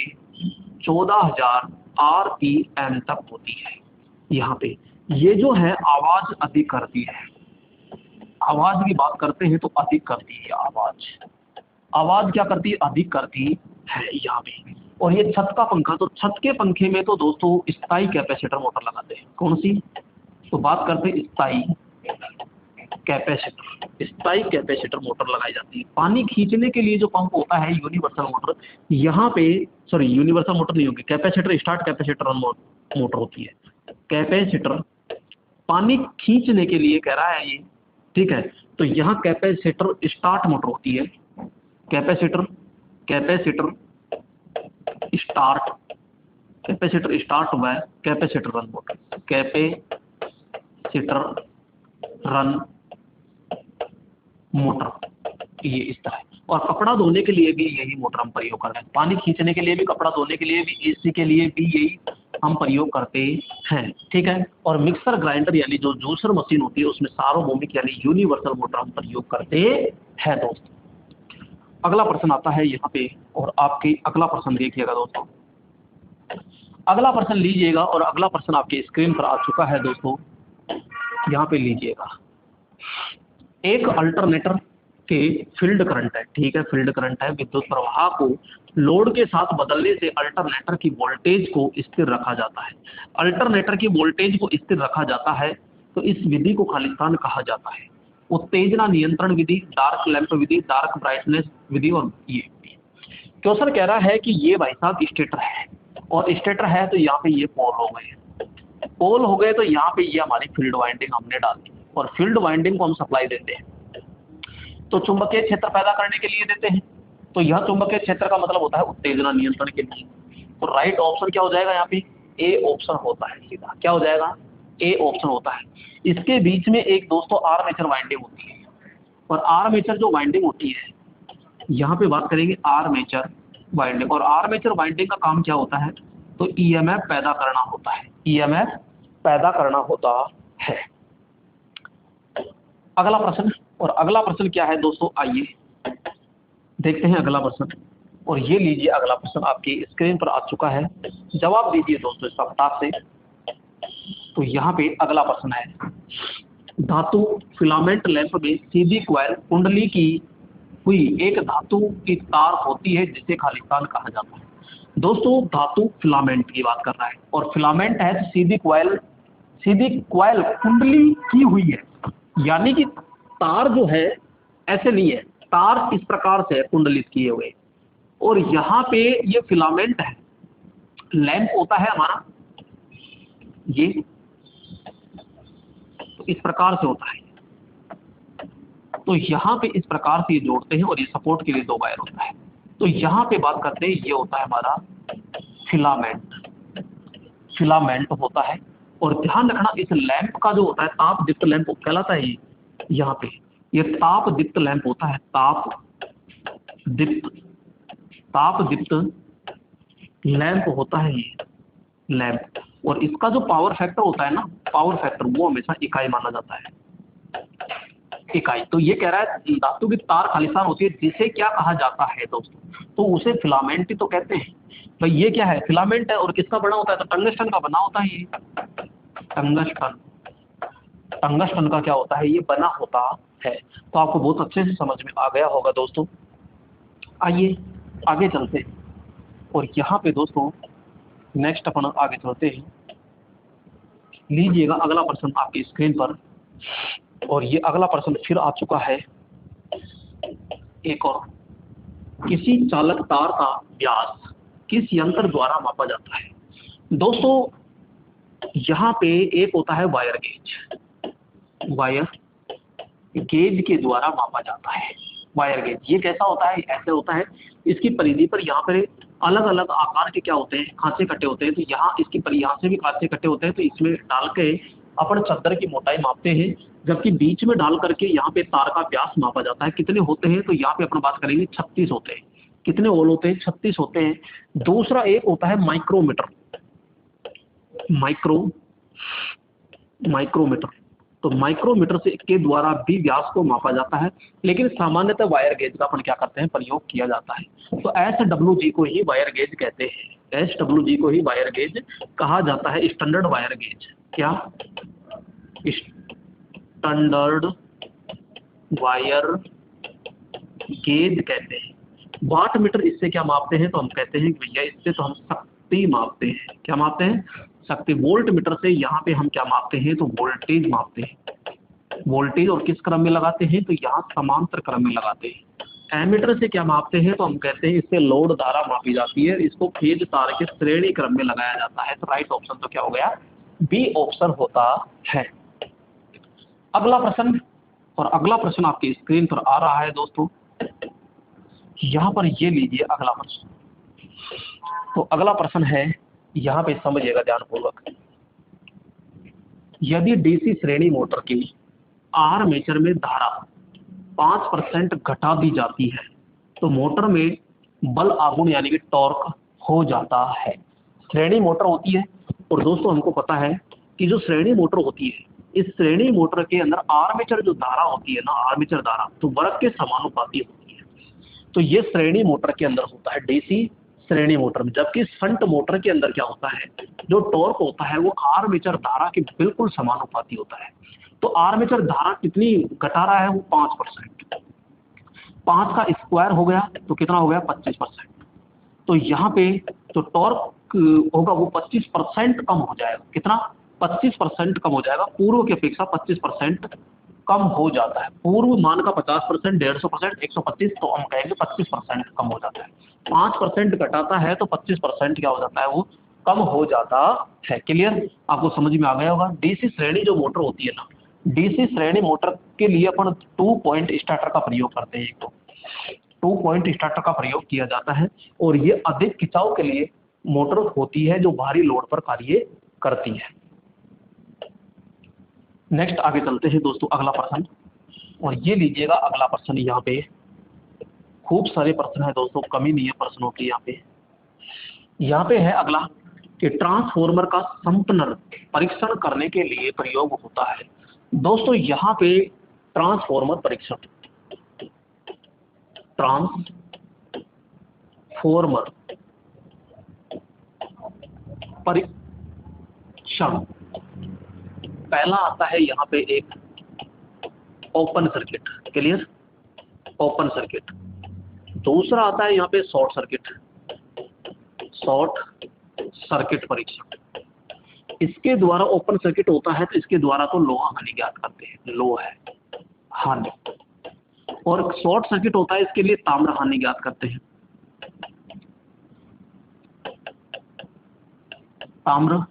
14000 RPM तक होती है। यहाँ पे ये जो है आवाज अधिक करती है, आवाज की बात करते हैं तो अधिक करती है आवाज क्या करती है, अधिक करती है यहाँ पे। और ये छत का पंखा, तो छत के पंखे में तो दोस्तों स्थायी कैपेसिटर मोटर लगाते हैं। कौन सी, तो बात करते हैं स्थायी कैपेसिटर मोटर लगाई जाती है। पानी खींचने के लिए जो पंप होता है यूनिवर्सल मोटर, यहाँ पे सॉरी यूनिवर्सल मोटर नहीं होगी, कैपेसिटर स्टार्ट कैपेसिटर मोटर होती है। कैपेसिटर पानी खींचने के लिए कह रहा है ये, ठीक है। तो यहाँ कैपेसिटर स्टार्ट मोटर होती है, कैपेसिटर स्टार्ट हुआ है, capacitor run motor, capacitor run motor, ये इस तरह। और कपड़ा धोने के लिए भी यही मोटर हम प्रयोग करते हैं, पानी खींचने के लिए भी, कपड़ा धोने के लिए भी, एसी के लिए भी यही हम प्रयोग करते हैं, ठीक है। और मिक्सर ग्राइंडर यानी जो जूसर मशीन होती है उसमें सार्वभौमिक यानी यूनिवर्सल मोटर हम प्रयोग करते हैं दोस्तों। अगला प्रश्न आता है यहाँ पे, और आपके अगला प्रश्न देखिएगा दोस्तों, अगला प्रश्न लीजिएगा और अगला प्रश्न आपके स्क्रीन पर आ चुका है दोस्तों, यहाँ पे लीजिएगा। एक अल्टरनेटर के फील्ड करंट है, ठीक है, फील्ड करंट है, विद्युत प्रवाह को लोड के साथ बदलने से अल्टरनेटर की वोल्टेज को स्थिर रखा जाता है। अल्टरनेटर की वोल्टेज को स्थिर रखा जाता है तो इस विधि को खालिस्तान कहा जाता है। उत्तेजना नियंत्रण विधि, डार्क लैंप विधि, डार्क ब्राइटनेस विधि। और ये क्वेश्चन कह रहा है कि ये भाई साहब स्टेटर है, और स्टेटर है तो यहाँ पे ये पोल हो गए, तो यहाँ पे ये हमारी फील्ड वाइंडिंग हमने डाल दी, और फील्ड वाइंडिंग को हम सप्लाई देते हैं। तो चुंबकीय क्षेत्र पैदा करने के लिए देते हैं। तो यह चुंबकीय क्षेत्र का मतलब होता है उत्तेजना नियंत्रण के लिए। तो राइट ऑप्शन क्या हो जाएगा यहाँ पे, ए ऑप्शन होता है सीधा। क्या हो जाएगा, ए ऑप्शन होता है। इसके बीच में एक दोस्तों आर्मेचर वाइंडिंग होती है, और आर्मेचर जो वाइंडिंग होती है, यहाँ पे बात करेंगे आर्मेचर वाइंडिंग। और आर्मेचर वाइंडिंग का काम क्या होता है, तो ईएमएफ पैदा करना होता है, ईएमएफ पैदा करना होता है। अगला प्रश्न, और अगला प्रश्न क्या है दोस्तों, आइए देखते हैं अगला प्रश्न। और ये लीजिए अगला प्रश्न आपकी स्क्रीन पर आ चुका है, जवाब दीजिए दोस्तों इसका फटाक से। तो यहाँ पे अगला प्रश्न है, धातु फिलामेंट लैंप में सीधी क्वाइल कुंडली की हुई एक धातु की तार होती है जिसे खालिस्तान कहा जाता है। दोस्तों धातु फिलामेंट की बात कर रहा है, और फिलामेंट है तो सीधी क्वाइल कुंडली की हुई है, यानी कि तार जो है ऐसे नहीं है, तार इस प्रकार से कुंडलित किए हुए, और यहाँ पे ये फिलामेंट है, लैंप होता है हमारा ये, तो इस प्रकार से होता है। तो यहाँ पे इस प्रकार से ये जोड़ते हैं, और ये सपोर्ट के लिए 2 वायर होता है। तो यहाँ पे बात करते हैं, ये होता है हमारा फिलामेंट होता है। और ध्यान रखना इस लैंप का जो होता है ताप दीप्त लैंप कहलाता है, यहाँ पे ये ताप दीप्त लैंप होता है, ताप दीप्त लैंप होता है ये लैंप। और इसका जो पावर फैक्टर होता है ना, पावर फैक्टर वो हमेशा इकाई माना जाता है, इकाई। तो ये कह रहा है धातु की तार खालिस्तान होती है जिसे क्या कहा जाता है दोस्तों, तो उसे फिलामेंट ही तो कहते हैं। भाई ये क्या है, फिलामेंट है, और किसका बना होता है, तो टंगस्टन का बना होता है ये, टंगस्टन का क्या होता है, ये बना होता है। तो आपको बहुत अच्छे से समझ में आ गया होगा दोस्तों। आइए आगे चलते हैं, और यहाँ पे दोस्तों नेक्स्ट अपन आगे चलते हैं। लीजिएगा अगला प्रश्न आपकी स्क्रीन पर, और ये अगला प्रश्न फिर आ चुका है एक और, किसी चालक तार का व्यास किस यंत्र द्वारा मापा जाता है। दोस्तों यहाँ पे एक होता है वायर गेज के द्वारा मापा जाता है। वायर गेज ये कैसा होता है, ऐसे होता है, इसकी परिधि पर यहाँ पर अलग अलग आकार के क्या होते हैं, खांचे कटे होते हैं। तो यहाँ इसकी यहाँ से भी खांचे कटे होते हैं, तो इसमें डाल के अपन चादर की मोटाई मापते हैं, जबकि बीच में डाल करके यहाँ पे तार का व्यास मापा जाता है। कितने होते हैं, तो यहाँ पे अपन बात करेंगे 36 होते हैं। कितने होल होते हैं, 36 होते हैं। दूसरा एक होता है माइक्रोमीटर। तो माइक्रोमीटर से के द्वारा भी व्यास को मापा जाता है, लेकिन सामान्यतः वायर गेज का अपन क्या करते हैं, प्रयोग किया जाता है। तो SWG को ही वायर गेज कहते हैं, SWG को ही वायर गेज कहा जाता है, स्टैंडर्ड वायर गेज। क्या, स्टैंडर्ड वायर गेज कहते हैं। वाट मीटर इससे क्या मापते हैं, तो हम कहते हैं कि भैया इससे तो हम शक्ति मापते हैं। क्या मापते हैं, शक्ति। वोल्ट मीटर से यहाँ पे हम क्या मापते हैं, तो वोल्टेज मापते हैं, वोल्टेज। और किस क्रम में लगाते हैं, तो यहाँ समांतर क्रम में लगाते हैं। एमीटर से क्या मापते हैं, तो हम कहते हैं इससे लोड धारा मापी जाती है, इसको फेज तार के श्रेणी क्रम में लगाया जाता है। तो राइट ऑप्शन तो क्या हो गया, बी ऑप्शन होता है। अगला प्रश्न, और अगला प्रश्न आपकी स्क्रीन पर आ रहा है दोस्तों, यहाँ पर ये लीजिए अगला प्रश्न। तो अगला प्रश्न है, यहाँ पे समझिएगा ध्यानपूर्वक। यदि डीसी श्रेणी मोटर की आर्मेचर में धारा 5% घटा दी जाती है तो मोटर में बल आघूर्ण यानी कि टॉर्क हो जाता है। श्रेणी मोटर होती है, और दोस्तों हमको पता है कि जो श्रेणी मोटर होती है, इस श्रेणी मोटर के अंदर आर्मेचर जो धारा होती है ना, आर्मेचर धारा तो वर्ग के समानुपाती होती है। तो ये श्रेणी मोटर के अंदर होता है, डीसी श्रेणी मोटर में। जबकि शंट मोटर के अंदर क्या होता है, जो टॉर्क होता है वो आर्मेचर धारा के बिल्कुल समानुपाती होता है। तो आर्मेचर धारा कितनी घटा रहा है, वो 5%। 5 का स्क्वायर हो गया तो कितना हो गया, 25%। तो यहाँ पे जो टॉर्क होगा वो 25% कम हो जाएगा। कितना, 25% कम हो जाएगा। पूर्व की अपेक्षा 25% कम हो जाता है। पूर्व मान का 50%, 150%, 125, तो हम कहेंगे 25% कम हो जाता है। 5% घटाता है तो 25% क्या हो जाता है, वो कम हो जाता है। क्लियर, आपको समझ में आ गया होगा। डीसी श्रेणी जो मोटर होती है ना, डीसी श्रेणी मोटर इसके लिए अपन 2 पॉइंट स्टार्टर का प्रयोग करते हैं। एक तो 2 पॉइंट स्टार्टर का प्रयोग किया जाता है और ये अधिक खिंचाव के लिए मोटर होती है जो भारी लोड पर कार्य करती है। नेक्स्ट आगे चलते हैं दोस्तों, अगला प्रश्न, और ये लीजिएगा अगला प्रश्न। यहाँ पे खूब सारे प्रश्न है दोस्तों, कमी नहीं है प्रश्नों की। यहाँ पे है अगला कि ट्रांसफॉर्मर का संपनर परीक्षण करने के लिए प्रयोग होता है। दोस्तों यहाँ पे ट्रांसफॉर्मर परीक्षण, ट्रांसफॉर्मर परीक्षण, पहला आता है यहाँ पे एक open circuit, clear, open circuit. दूसरा आता है यहाँ पे शॉर्ट सर्किट, शॉर्ट सर्किट परीक्षण। इसके द्वारा ओपन सर्किट होता है तो इसके द्वारा तो लोहा हानि ज्ञात करते हैं, लोह है हानि, और शॉर्ट सर्किट होता है इसके लिए ताम्र हानि ज्ञात करते हैं, ताम्र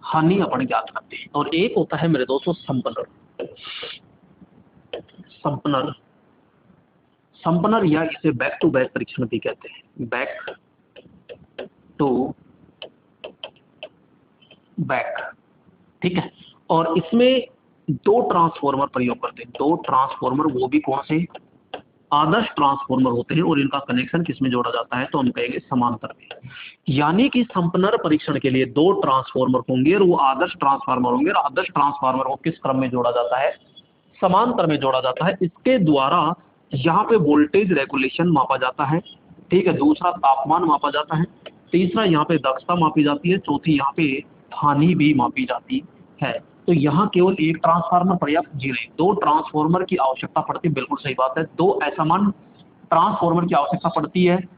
हानि अपन ज्ञात करते हैं। और एक होता है मेरे दोस्तों संपनर, संपनर, संपनर या इसे बैक टू बैक परीक्षण भी कहते हैं, बैक टू बैक, ठीक है। और इसमें 2 ट्रांसफॉर्मर प्रयोग करते हैं, 2 ट्रांसफॉर्मर, वो भी कौन से, आदर्श ट्रांसफॉर्मर होते हैं, और इनका कनेक्शन किसमें जोड़ा जाता है तो हम कहेंगे समांतर में। यानी कि संपनर परीक्षण के लिए 2 ट्रांसफॉर्मर होंगे और वो आदर्श ट्रांसफार्मर होंगे, और आदर्श ट्रांसफार्मर को किस क्रम में जोड़ा जाता है, समांतर में जोड़ा जाता है। इसके द्वारा यहाँ पे वोल्टेज रेगुलेशन मापा जाता है, ठीक है, दूसरा तापमान मापा जाता है, तीसरा यहाँ पे दक्षता मापी जाती है, चौथी यहाँ पे हानि भी मापी जाती है। तो यहाँ केवल एक ट्रांसफार्मर पर्याप्त जी नहीं, 2 ट्रांसफार्मर की आवश्यकता पड़ती है, बिल्कुल सही बात है, 2 असमान ट्रांसफार्मर की आवश्यकता पड़ती है,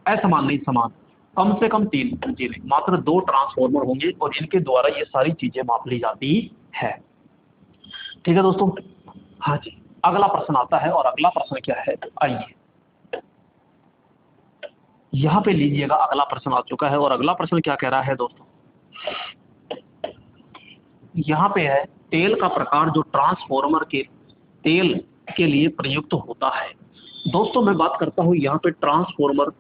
असमान नहीं समान, कम से कम 3 जी नहीं, मात्र 2 ट्रांसफार्मर होंगे और इनके द्वारा ये सारी चीजें माप ली जाती है, ठीक है दोस्तों। हाँ जी, अगला प्रश्न आता है, और अगला प्रश्न क्या है, आइए यहाँ पे लीजिएगा, अगला प्रश्न आ चुका है, और अगला प्रश्न क्या कह रहा है दोस्तों, यहाँ पे है तेल का प्रकार जो ट्रांसफॉर्मर के तेल के लिए प्रयुक्त होता है। दोस्तों मैं बात करता हूँ यहाँ पे ट्रांसफॉर्मर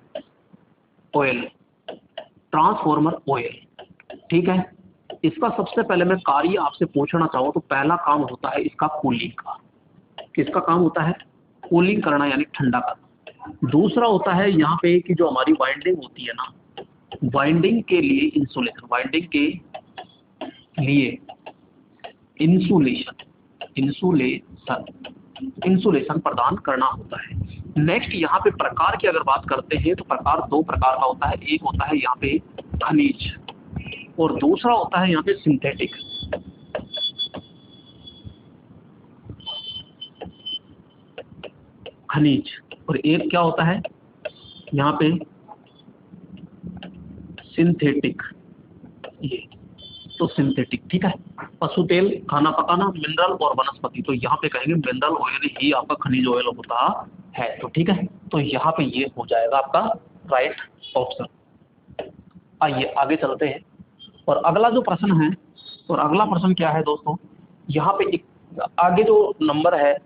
ऑयल, ट्रांसफॉर्मर ऑयल, ठीक है। इसका सबसे पहले मैं कार्य आपसे पूछना चाहूँ तो पहला काम होता है इसका कूलिंग का, किसका काम होता है, कूलिंग करना यानी ठंडा करना। दूसरा होता है यहाँ पे कि जो हमारी वाइंडिंग होती है ना, वाइंडिंग के लिए इंसुलेशन, वाइंडिंग के लिए इंसुलेशन, इंसुलेशन, इंसुलेशन प्रदान करना होता है। नेक्स्ट यहाँ पे प्रकार की अगर बात करते हैं तो प्रकार 2 प्रकार का होता है, एक होता है यहाँ पे खनिज और दूसरा होता है यहाँ पे सिंथेटिक। खनिज और एक क्या होता है यहाँ पे सिंथेटिक, ये तो सिंथेटिक, ठीक है। पशु तेल, खाना पकाना, मिनरल और वनस्पति, तो यहाँ पे कहेंगे मिनरल ऑयल ही आपका खनिज ऑयल होता है, तो ठीक है। तो यहाँ पे ये हो जाएगा आपका राइट ऑप्शन। आइए आगे चलते हैं, और अगला जो प्रश्न है, और अगला प्रश्न क्या है दोस्तों, यहाँ पे एक आगे जो नंबर है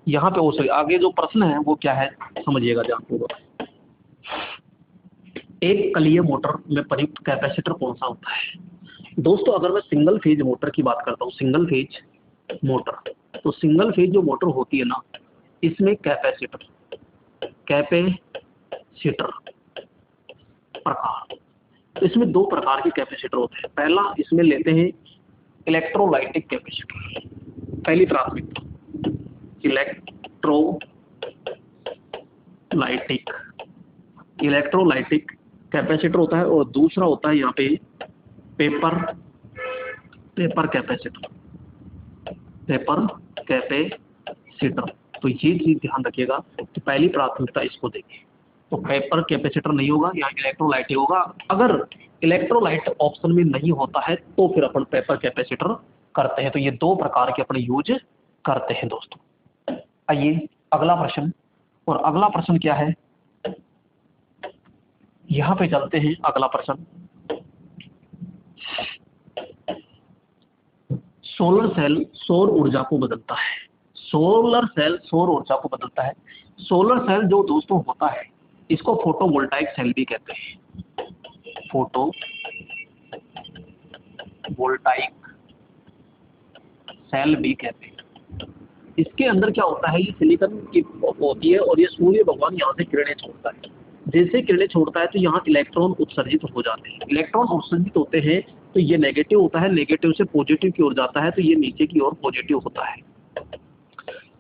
यहाँ पे, वो आगे जो प्रश्न है वो क्या है समझिएगा ध्यानपूर्वक। एक कलीय मोटर में प्रयुक्त कैपेसिटर कौन सा होता है दोस्तों। अगर मैं सिंगल फेज मोटर की बात करता हूँ, सिंगल फेज मोटर, तो सिंगल फेज जो मोटर होती है ना, इसमें कैपेसिटर, कैपेसिटर प्रकार, इसमें 2 प्रकार के कैपेसिटर होते हैं। पहला इसमें लेते हैं इलेक्ट्रोलाइटिक कैपेसिटर, पहली प्राथमिकता इलेक्ट्रोलाइटिक, इलेक्ट्रोलाइटिक कैपेसिटर होता है, और दूसरा होता है यहाँ पे पेपर कैपेसिटर, पेपर कैपेसिटर। तो ये चीज ध्यान रखिएगा, तो पहली प्राथमिकता इसको देंगे, तो पेपर कैपेसिटर नहीं होगा, यहाँ इलेक्ट्रोलाइट होगा। अगर इलेक्ट्रोलाइट ऑप्शन में नहीं होता है तो फिर अपन पेपर कैपेसिटर करते हैं। तो ये 2 प्रकार के अपन यूज करते हैं दोस्तों। आइए अगला प्रश्न, और अगला प्रश्न क्या है, यहाँ पे चलते हैं। अगला प्रश्न, सोलर सेल सौर ऊर्जा को बदलता है, सोलर सेल सौर ऊर्जा को बदलता है। सोलर सेल जो दोस्तों होता है इसको फोटोवोल्टाइक सेल भी कहते हैं, फोटोवोल्टाइक सेल भी कहते हैं। इसके अंदर क्या होता है, ये सिलिकॉन की होती है और ये सूर्य भगवान यहाँ से किरणें छोड़ता है। जैसे किरणें छोड़ता है तो यहाँ इलेक्ट्रॉन उत्सर्जित हो जाते हैं। इलेक्ट्रॉन उत्सर्जित होते हैं तो ये नेगेटिव होता है, नेगेटिव से पॉजिटिव की ओर जाता है तो ये नीचे की ओर पॉजिटिव होता है,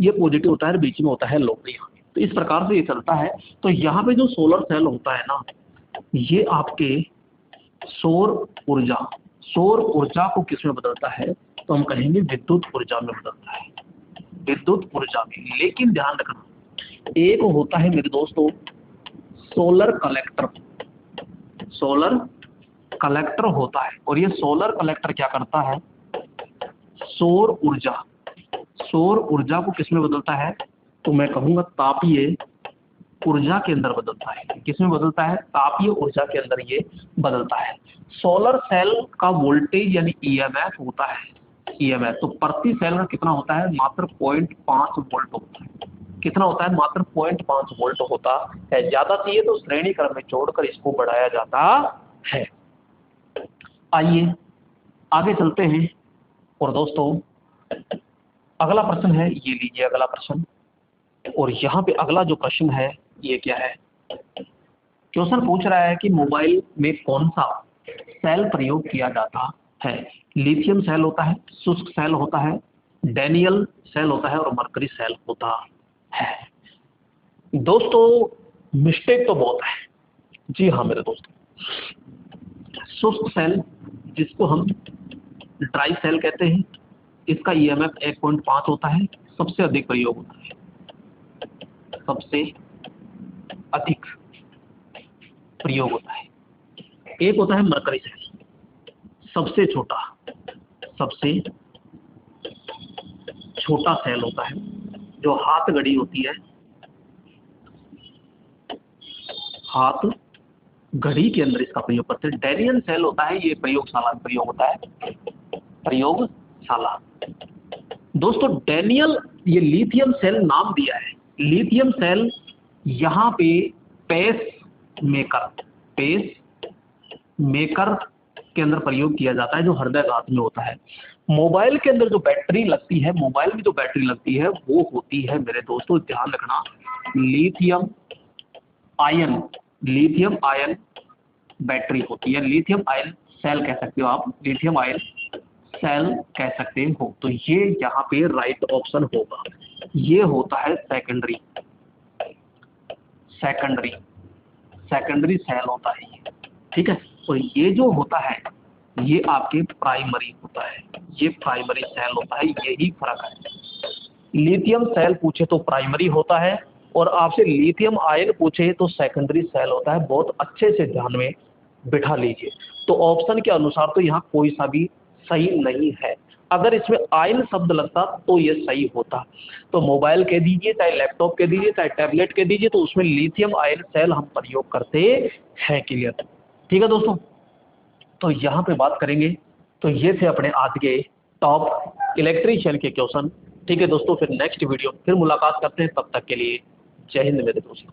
ये पॉजिटिव होता है, बीच में होता है लोग यहाँ। तो इस प्रकार से ये चलता है। तो यहाँ पे जो सोलर सेल होता है ना, ये आपके सौर ऊर्जा को किस में बदलता है, तो हम कहेंगे विद्युत ऊर्जा में बदलता है, विद्युत ऊर्जा में। लेकिन ध्यान रखना, एक होता है मेरे दोस्तों सोलर कलेक्टर होता है, और ये सोलर कलेक्टर क्या करता है, सौर ऊर्जा को किस में बदलता है, तो मैं कहूंगा तापीय ऊर्जा के अंदर बदलता है। किस में बदलता है, तापीय ऊर्जा के अंदर ये बदलता है। सोलर सेल का वोल्टेज यानी ईएमएफ होता है, ईएमएफ तो प्रति सेल का कितना होता है, मात्र 0.5 वोल्ट होता है। कितना होता है, मात्र 0.5 वोल्ट होता है। ज्यादा चाहिए तो श्रेणी क्रम में जोड़कर इसको बढ़ाया जाता है। आइए आगे चलते हैं। और दोस्तों अगला प्रश्न है, ये लीजिए अगला प्रश्न। और यहाँ पे अगला जो प्रश्न है ये क्या है, क्वेश्चन पूछ रहा है कि मोबाइल में कौन सा सेल प्रयोग किया जाता है। लिथियम सेल होता है, शुष्क सेल होता है, डैनियल सेल होता है और मरकरी सेल होता है। दोस्तों मिस्टेक तो बहुत है, जी हाँ मेरे दोस्तों। शुष्क सेल जिसको हम ड्राई सेल कहते हैं, इसका ईएमएफ 1.5 होता है, सबसे अधिक प्रयोग होता है, सबसे अधिक प्रयोग होता है। एक होता है मरकरी सेल, सबसे छोटा सेल होता है, जो हाथ घड़ी होती है, हाथ घड़ी के अंदर इसका प्रयोग करते हैं। डैनियल सेल होता है, ये प्रयोगशाला में प्रयोग होता है, प्रयोगशाला। दोस्तों डैनियल, ये लिथियम सेल नाम दिया है, लिथियम सेल यहाँ पे पेस मेकर के अंदर प्रयोग किया जाता है, जो हृदयाघात में होता है। मोबाइल के अंदर जो बैटरी लगती है, मोबाइल में जो बैटरी लगती है वो होती है मेरे दोस्तों, ध्यान रखना, लिथियम आयन बैटरी होती है, लिथियम आयन सेल कह सकते हो आप, लिथियम आयन सेल कह सकते हो। तो ये यहाँ पे राइट ऑप्शन होगा, ये होता है सेकेंडरी सेल होता है ये, ठीक है। और ये जो होता है ये आपके प्राइमरी होता है, ये प्राइमरी सेल होता है, यही फर्क है। लिथियम सेल पूछे तो प्राइमरी होता है, और आपसे लिथियम आयन पूछे तो सेकेंडरी सेल होता है। बहुत अच्छे से ध्यान में बिठा लीजिए। तो ऑप्शन के अनुसार तो यहाँ कोई सा भी सही नहीं है। अगर इसमें आयन शब्द लगता तो ये सही होता। तो मोबाइल कह दीजिए, चाहे लैपटॉप कह दीजिए, चाहे टैबलेट कह दीजिए, तो उसमें लिथियम आयन सेल हम प्रयोग करते हैं। क्लियर, ठीक है दोस्तों। तो यहाँ पे बात करेंगे, तो ये थे अपने आज के टॉप इलेक्ट्रीशियन के क्वेश्चन। ठीक है दोस्तों, फिर नेक्स्ट वीडियो फिर मुलाकात करते हैं, तब तक के लिए जय हिंद मेरे दोस्तों।